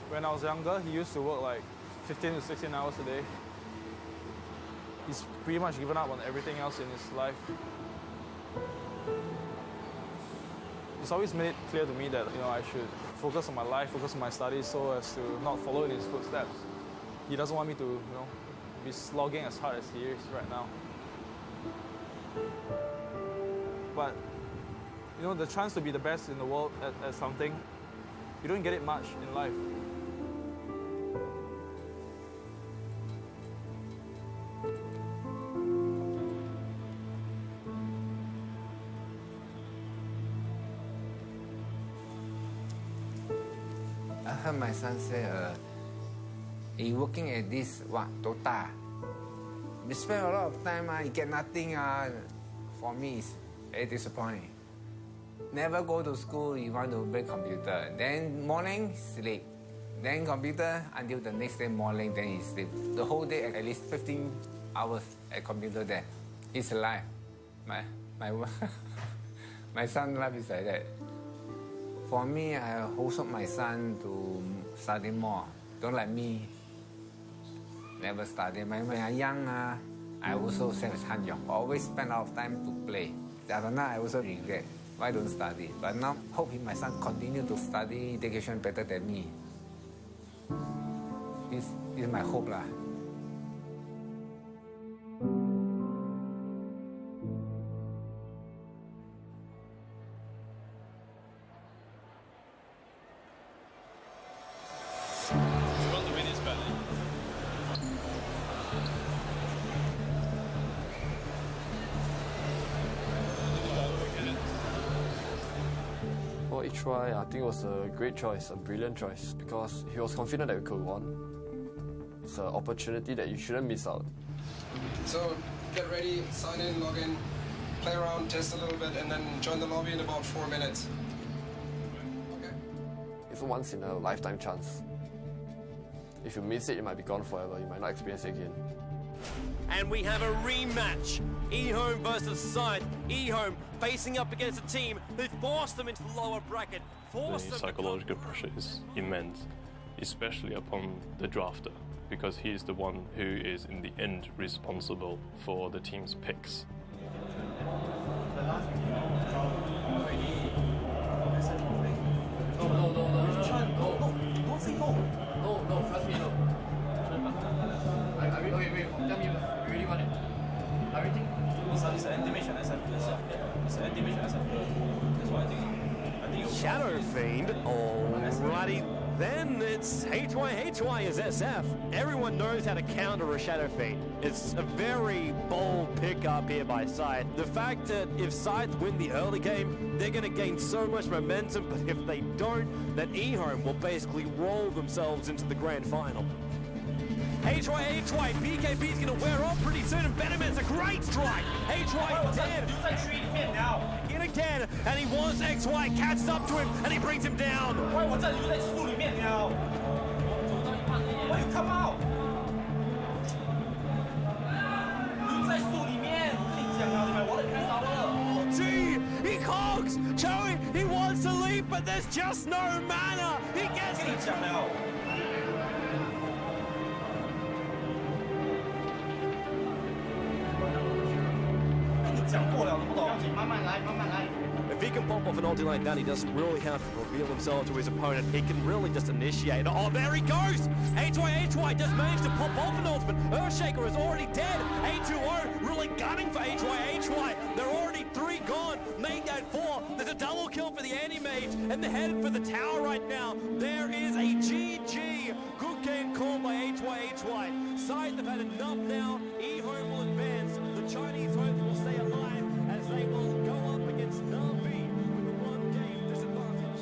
When I was younger, he used to work like 15 to 16 hours a day. He's pretty much given up on everything else in his life. He's always made it clear to me that, I should focus on my life, focus on my studies so as to not follow in his footsteps. He doesn't want me to, be slogging as hard as he is right now. But, the chance to be the best in the world at something, you don't get it much in life. I heard my son say, he working at this, Dota. We spend a lot of time, he get nothing. For me, it's very disappointing. Never go to school, he want to play computer. Then morning, sleep. Then computer until the next day morning, then he sleep. The whole day, at least 15 hours at computer there. It's life. My son's life is like that. For me, I hope my son to study more. Don't like me. Never study. When I'm young, I also same as Han Yong. Always spend a lot of time to play. After now, I also regret. Why don't study? But now, hope my son continue to study education better than me. This is my hope lah. H.Y., I think it was a great choice, a brilliant choice, because he was confident that we could win. It's an opportunity that you shouldn't miss out. So get ready, sign in, log in, play around, test a little bit, and then join the lobby in about 4 minutes. Okay. It's a once-in-a-lifetime chance. If you miss it, you might be gone forever. You might not experience it again. And we have a rematch. eHome versus Scythe. eHome facing up against a team who forced them into the lower bracket. The psychological pressure is immense, especially upon the drafter, because he is the one who is in the end responsible for the team's picks. No, trust me, no. Wait, tell me, you really want it? Everything? It's an animation SF. It's an animation SF. That's why I think Shadow Fiend. Alrighty. Then it's HY is SF. Everyone knows how to counter a Shadow Fiend. It's a very bold pickup here by Scythe. The fact that if Scythe win the early game, they're going to gain so much momentum, but if they don't, then eHome will basically roll themselves into the grand final. HY, BKB's going to wear off pretty soon, and Venom's a great strike. HY dead. In again, and he wants XY, catches up to him, and he brings him down. Why you come out? Gee, he cogs! Joey, he wants to leave, but there's just no mana. He gets it. If he can pop off an ulti like that, he doesn't really have to reveal himself to his opponent. He can really just initiate. Oh, there he goes! HY just managed to pop off an ultimate. Earthshaker is already dead. A2O really gunning for HY. They're already 3 gone. Made that 4. There's a double kill for the anti-mage, and they're headed for the tower right now. There is a GG. Good game called by HY. Scythe have had enough now. eHome will advance. The Chinese hopes will stay alive as they will go up against Na'Vi with a 1-game disadvantage.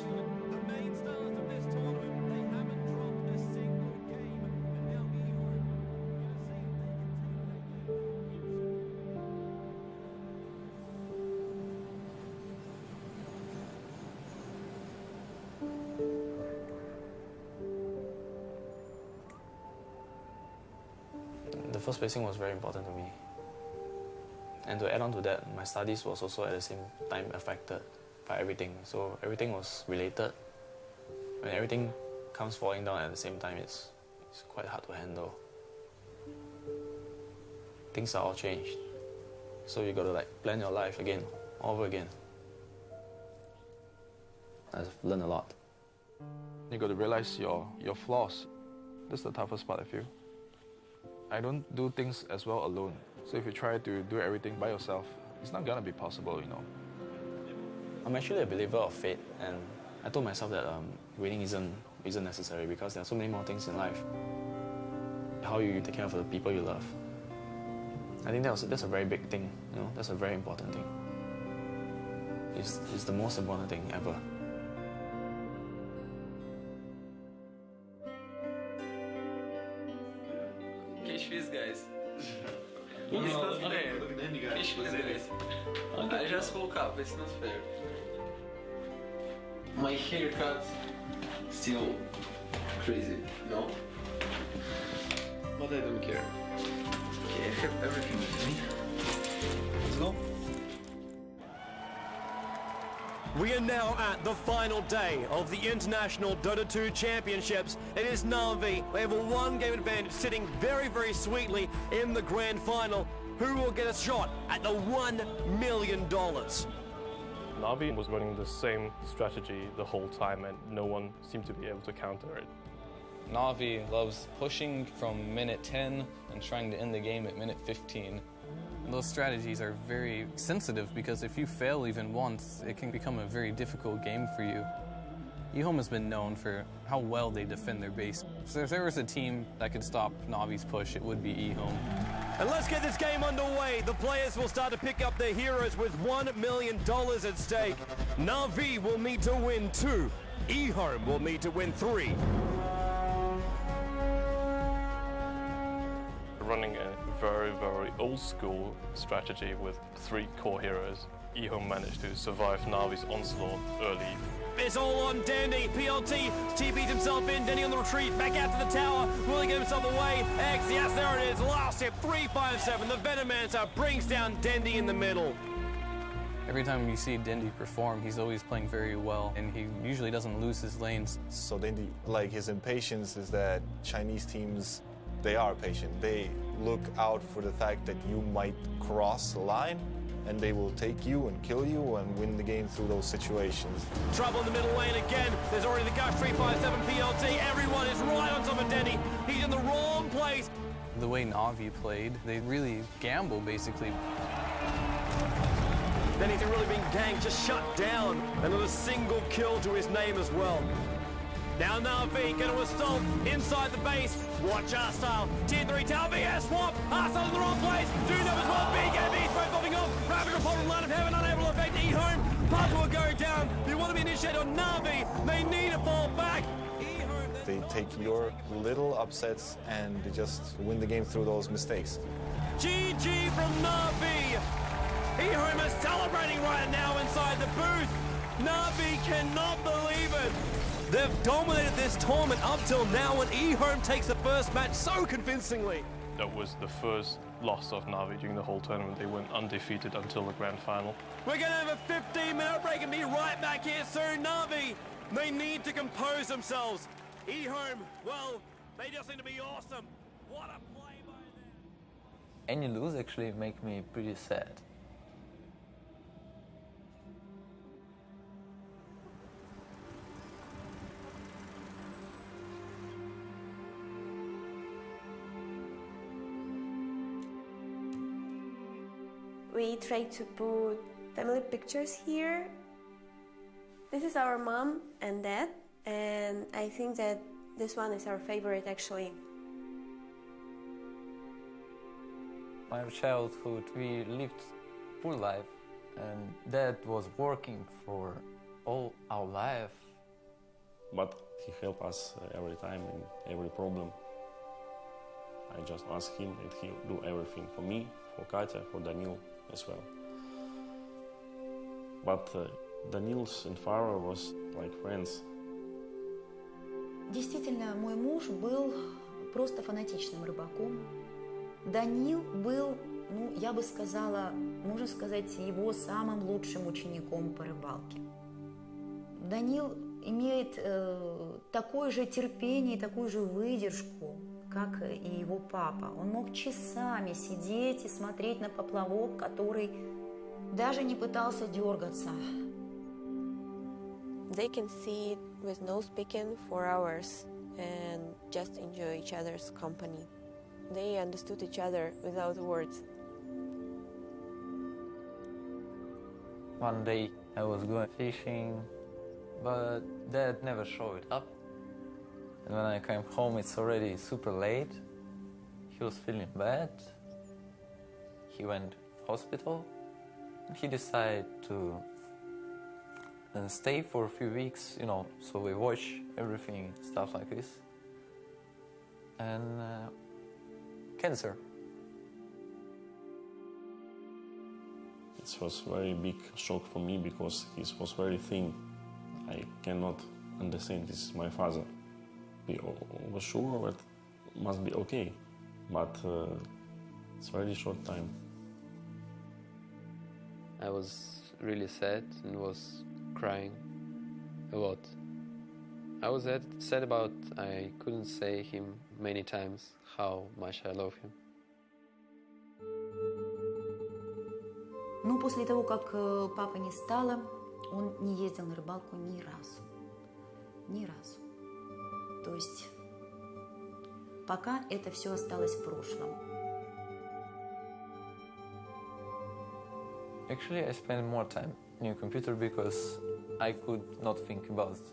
The main stars of this tournament, they haven't dropped a single game, and now eHome The first placing was very important to me. And to add on to that, my studies was also at the same time affected by everything. So everything was related. When everything comes falling down at the same time, it's quite hard to handle. Things are all changed. So you gotta plan your life again, all over again. I've learned a lot. You got to realize your flaws. That's the toughest part, I feel. I don't do things as well alone. So if you try to do everything by yourself, it's not gonna be possible, you know. I'm actually a believer of fate, and I told myself that winning isn't necessary because there are so many more things in life. How you take care of the people you love. I think that's a very big thing, you know. That's a very important thing. It's the most important thing ever. Fish, guys. It's not fair. Fish, guys. I just woke up. It's not fair. My haircut still crazy, no? But I don't care. Okay, I have everything with me. Let's go. We are now at the final day of the International Dota 2 Championships. It is Na'Vi. They have a 1-game advantage, sitting very, very sweetly in the grand final. Who will get a shot at the $1 million? Na'Vi was running the same strategy the whole time, and no one seemed to be able to counter it. Na'Vi loves pushing from minute 10 and trying to end the game at minute 15. Those strategies are very sensitive because if you fail even once, it can become a very difficult game for you. eHome has been known for how well they defend their base. So if there was a team that could stop Na'Vi's push, it would be eHome. And let's get this game underway. The players will start to pick up their heroes with $1 million at stake. Na'Vi will need to win 2. eHome will need to win 3. Running a very, very old school strategy with 3 core heroes, eHome managed to survive Na'Vi's onslaught early. It's all on Dandy. PLT TP'd himself in. Dandy on the retreat. Back out to the tower. Will he get himself away? X, yes, there it is. Last hit, 357. The Venomancer brings down Dandy in the middle. Every time you see Dindy perform, he's always playing very well, and he usually doesn't lose his lanes. So Dindy, like his impatience is that Chinese teams, they are patient. They look out for the fact that you might cross the line, and they will take you and kill you and win the game through those situations. Trouble in the middle lane again. There's already the Gush 357 PLT. Everyone is right on top of Denny. He's in the wrong place. The way Na'Vi played, they really gamble, basically. Denny's really being ganked, just shut down. And not a single kill to his name as well. Now Na'Vi going to assault inside the base. Watch our style. Tier 3 tower VS swap. Arsenal in the wrong place. Do them as well. BKB spread popping off. Ravage report on line of heaven. Unable to affect eHome. Puzzle will go down. You want to be initiated on Na'Vi. They need to fall back. They take your little upsets and they just win the game through those mistakes. GG from Na'Vi. eHome is celebrating right now inside the booth. Na'Vi cannot believe it. They've dominated this tournament up till now, and eHome takes the first match so convincingly. That was the first loss of Na'Vi during the whole tournament. They went undefeated until the grand final. We're going to have a 15-minute break and be right back here soon. Na'Vi, they need to compose themselves. eHome, well, they just seem to be awesome. What a play by them. Any lose actually make me pretty sad. We try to put family pictures here. This is our mom and dad, and I think that this one is our favorite actually. My childhood, we lived full life, and dad was working for all our life. But he helped us every time in every problem. I just ask him and he'll do everything for me, for Katya, for Daniil as well. But Daniil's and Farah was like friends. Действительно, мой муж был просто фанатичным рыбаком. Даниил был, ну, я бы сказала, можно сказать, его самым лучшим учеником по рыбалке. Даниил имеет такое же терпение и такую же выдержку, как и его папа. Он мог часами сидеть и смотреть на поплавок, который даже не пытался дергаться. They can sit with no speaking for hours and just enjoy each other's company. They understood each other without words. One day I was going fishing, but dad never showed up. And when I came home, it's already super late. He was feeling bad. He went hospital. He decided to stay for a few weeks, you know, so we watch everything, stuff like this. And cancer. It was a very big shock for me because he was very thin. I cannot understand, this is my father. We were sure that it must be okay, but it's a very short time. I was really sad and was crying a lot. I was sad about I couldn't say him many times how much I love him. Ну, после того, как папы не стало, он не ездил на рыбалку ни разу. Ни разу. То есть пока это все осталось в прошлом. Actually, I spent more time on your computer because I could not think about it.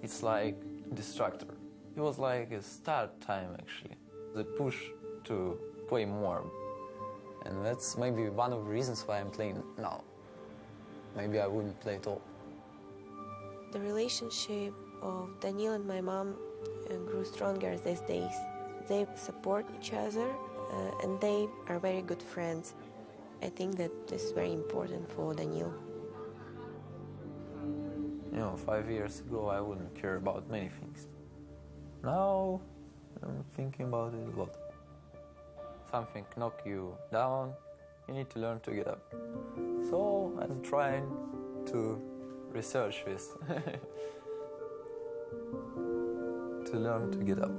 It's like a distractor. It was like a start time, actually. The push to play more. And that's maybe one of the reasons why I'm playing now. Maybe I wouldn't play at all. The relationship of Daniil and my mom grew stronger these days. They support each other and they are very good friends. I think that this is very important for Daniil. You know, 5 years ago I wouldn't care about many things. Now I'm thinking about it a lot. Something knock you down, you need to learn to get up. So I'm trying to research this. To learn to get up.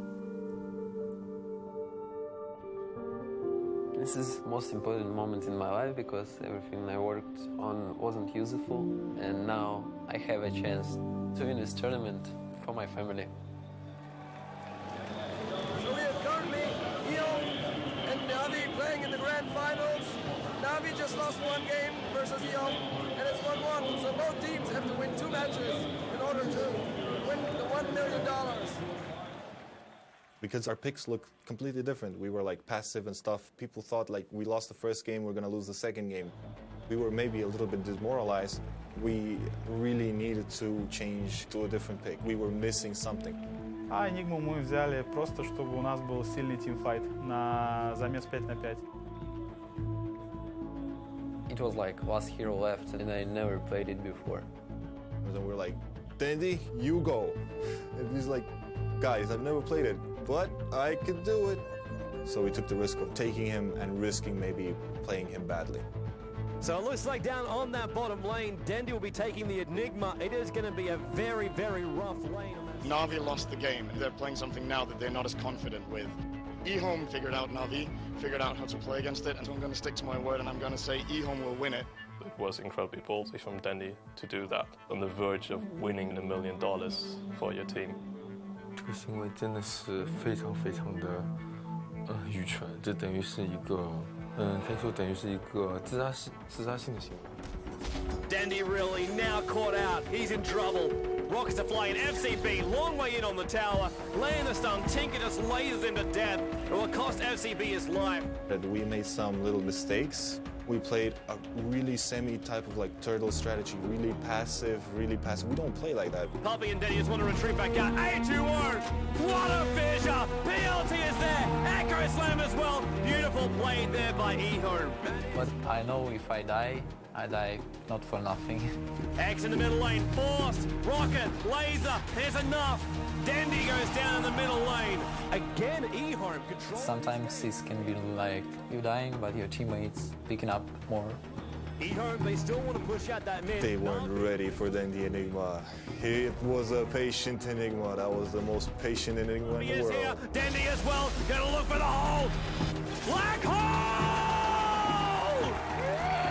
This is the most important moment in my life because everything I worked on wasn't useful, and now I have a chance to win this tournament for my family. So we have currently Ion and Navi playing in the grand finals. Navi just lost one game versus Ion, and it's 1-1. So both teams have to win 2 matches in order to win the $1 million. Because our picks look completely different. We were like passive and stuff. People thought like we lost the first game, we're gonna lose the second game. We were maybe a little bit demoralized. We really needed to change to a different pick. We were missing something. А Enigmu мы взяли просто, чтобы у нас был сильный тимфайт на замес 5 на 5. It was like last hero left, and I never played it before. And then we're like, Dandy, you go. And he's like, guys, I've never played it, but I could do it. So we took the risk of taking him and risking maybe playing him badly. So it looks like down on that bottom lane, Dandy will be taking the Enigma. It is going to be a very, very rough lane. Navi lost the game. They're playing something now that they're not as confident with. eHome figured out Navi, figured out how to play against it, and so I'm going to stick to my word and I'm going to say eHome will win it. It was incredibly ballsy from Dandy to do that, on the verge of winning the $1 million for your team. 这个行为真的是非常非常的愚蠢，这等于是一个可以说等于是一个自杀性的行为。 Dandy really now caught out. He's in trouble. Rockets are flying. FCB long way in on the tower. Laying the stun. Tinker just lasers him to death. It will cost FCB his life. We made some little mistakes. We played a really semi-type of like turtle strategy, really passive, really passive. We don't play like that. Puppy and Danny just want to retreat back out. A2O! What a fissure! PLT is there! Acro slam as well. Beautiful play there by eHome. But I know if I die not for nothing. X in the middle lane, forced, rocket, laser, there's enough. Dandy goes down in the middle lane. Again, eHome control. Sometimes this can be like you dying, but your teammates picking up more. eHome, they still want to push out that mid. They weren't ready for the Enigma. It was a patient Enigma. That was the most patient Enigma in the world. Here. Dandy as well, gonna look for the hole. Black hole!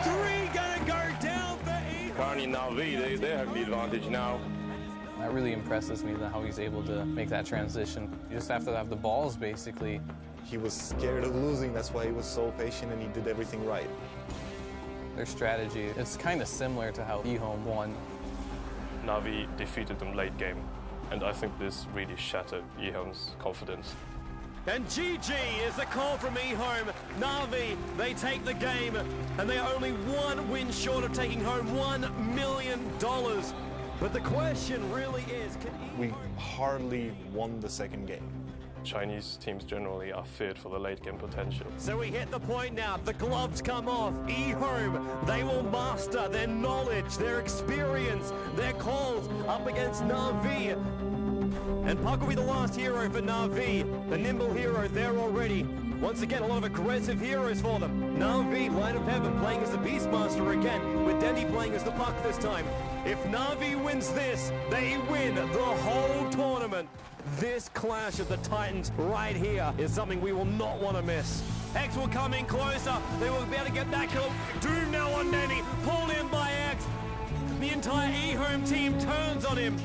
3 gonna go down for eHome. Carney Navi, they have the advantage now. That really impresses me, how he's able to make that transition. You just have to have the balls, basically. He was scared of losing. That's why he was so patient and he did everything right. Their strategy, it's kind of similar to how eHome won. Navi defeated them late game, and I think this really shattered eHome's confidence. And GG is the call from eHome. Navi, they take the game, and they are only 1 win short of taking home $1 million. But the question really is, we hardly won the second game. Chinese teams generally are feared for the late game potential. So we hit the point now. The gloves come off. eHome, they will master their knowledge, their experience, their calls up against Navi. And Puck will be the last hero for Navi. The nimble hero there already. Once again, a lot of aggressive heroes for them. Navi, Light of Heaven, playing as the Beastmaster again, with Dandy playing as the Puck this time. If Navi wins this, they win the whole tournament. This clash of the Titans right here is something we will not want to miss. X will come in closer. They will be able to get that kill. Doom now on Danny, pulled in by X. The entire eHome team turns on him.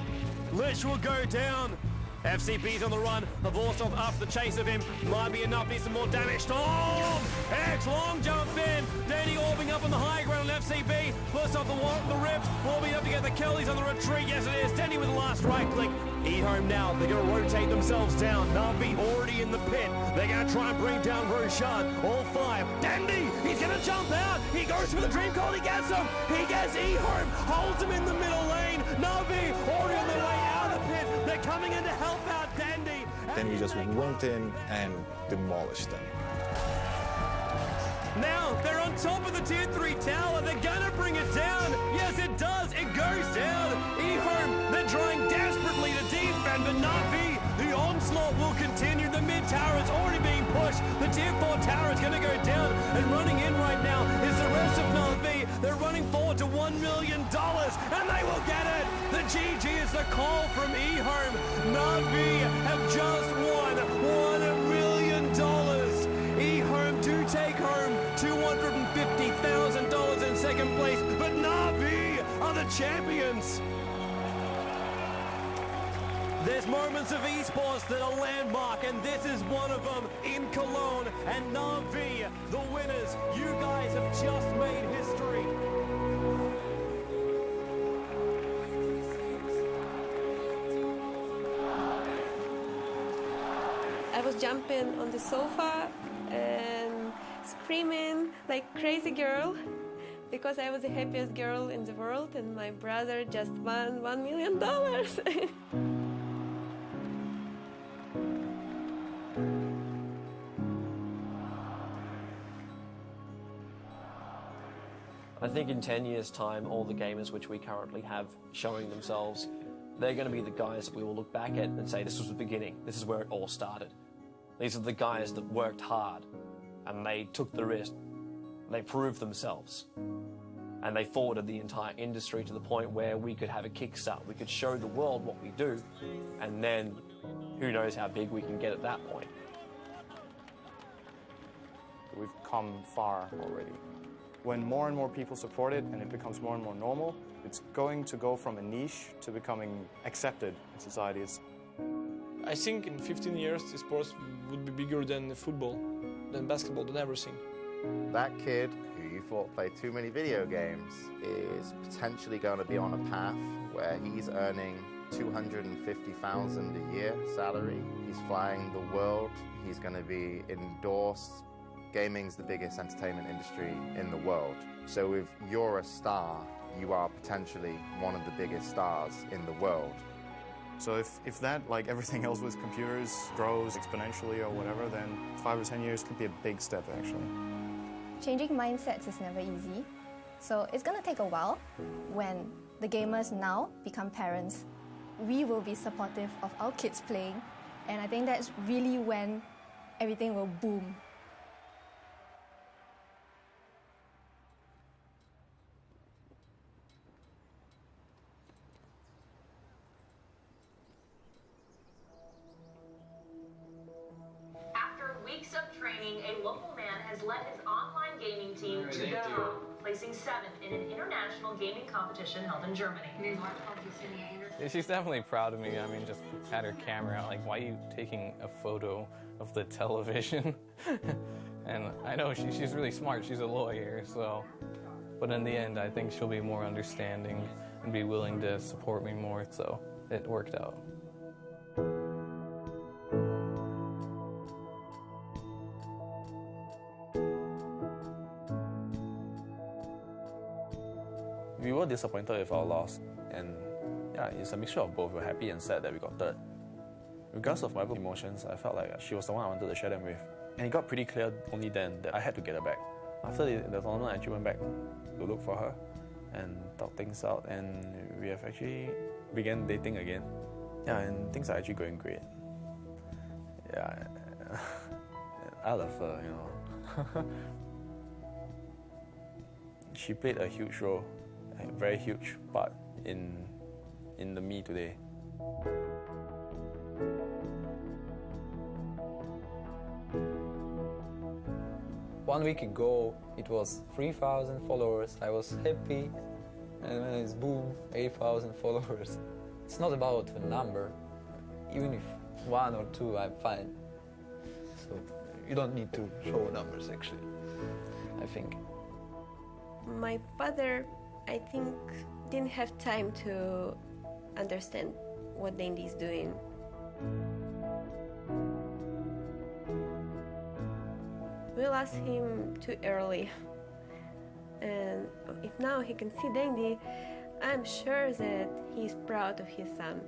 Lich will go down. FCB's on the run. Avorsov after the chase of him. Might be enough, needs some more damage. Storm! X long jump in. Danny orbing up on the high ground on FCB. First off the rift. Orbing up to get the kill. He's on the retreat. Yes, it is. Danny with the last right click. E-Home now. They're going to rotate themselves down. Navi already in the pit. They're going to try and bring down Roshan. All five. Dandy! He's going to jump out. He goes for the dream call. He gets him. He gets E-Home. Holds him in the middle lane. Navi already on their way out of the pit. They're coming in to help out Dandy. Then we just went in and demolished them. Now they're on top of the tier 3 tower. They're gonna bring it down. Yes, it does. It goes down. E-Home, they're trying desperately to defend, but Navi, the onslaught will continue. The mid tower is already being pushed. The tier 4 tower is gonna go down, and running in right now is the rest of Navi. They're running forward to $1 million, and they will get it. The GG is the call from E-Home. Navi have just won $1 million. E-Home do take home $250,000 in second place, but Navi are the champions. There's moments of esports that are landmark, and this is one of them in Cologne. And Navi, the winners. You guys have just made history. I was jumping on the sofa and screaming like crazy girl because I was the happiest girl in the world and my brother just won $1 million. I think in 10 years' time, all the gamers which we currently have showing themselves, they're going to be the guys that we will look back at and say, this was the beginning, this is where it all started. These are the guys that worked hard, and they took the risk, they proved themselves, and they forwarded the entire industry to the point where we could have a kickstart, we could show the world what we do, and then who knows how big we can get at that point. We've come far already. When more and more people support it and it becomes more and more normal, it's going to go from a niche to becoming accepted in society. I think in 15 years, sports would be bigger than football, than basketball, than everything. That kid who you thought played too many video games is potentially going to be on a path where he's earning $250,000 a year salary. He's flying the world. He's going to be endorsed. Gaming's the biggest entertainment industry in the world. So if you're a star, you are potentially one of the biggest stars in the world. So if that, like everything else with computers, grows exponentially or whatever, then 5 or 10 years could be a big step, actually. Changing mindsets is never easy. So it's going to take a while. When the gamers now become parents, we will be supportive of our kids playing. And I think that's really when everything will boom. Weeks of training, a local man has led his online gaming team to go, placing 7th in an international gaming competition held in Germany. Yeah, she's definitely proud of me. I mean, just had her camera out, like, why are you taking a photo of the television? And I know she's really smart, she's a lawyer, so. But in the end, I think she'll be more understanding and be willing to support me more, so it worked out. We were disappointed with our loss, and yeah, it's a mixture of both. We're happy and sad that we got third. Regardless of my emotions, I felt like she was the one I wanted to share them with. And it got pretty clear only then that I had to get her back. After the tournament, I actually went back to look for her and talk things out, and we have actually began dating again. Yeah, and things are actually going great. Yeah, I love her, you know. She played a huge role, a very huge part in the me today. One week ago, it was 3,000 followers. I was happy, and then it's boom, 8,000 followers. It's not about the number. even if 1 or 2, I'm fine. So you don't need to show numbers, actually, I think. My father, I think, didn't have time to understand what Dandy is doing. We lost him too early. And if now he can see Dandy, I'm sure that he's proud of his son.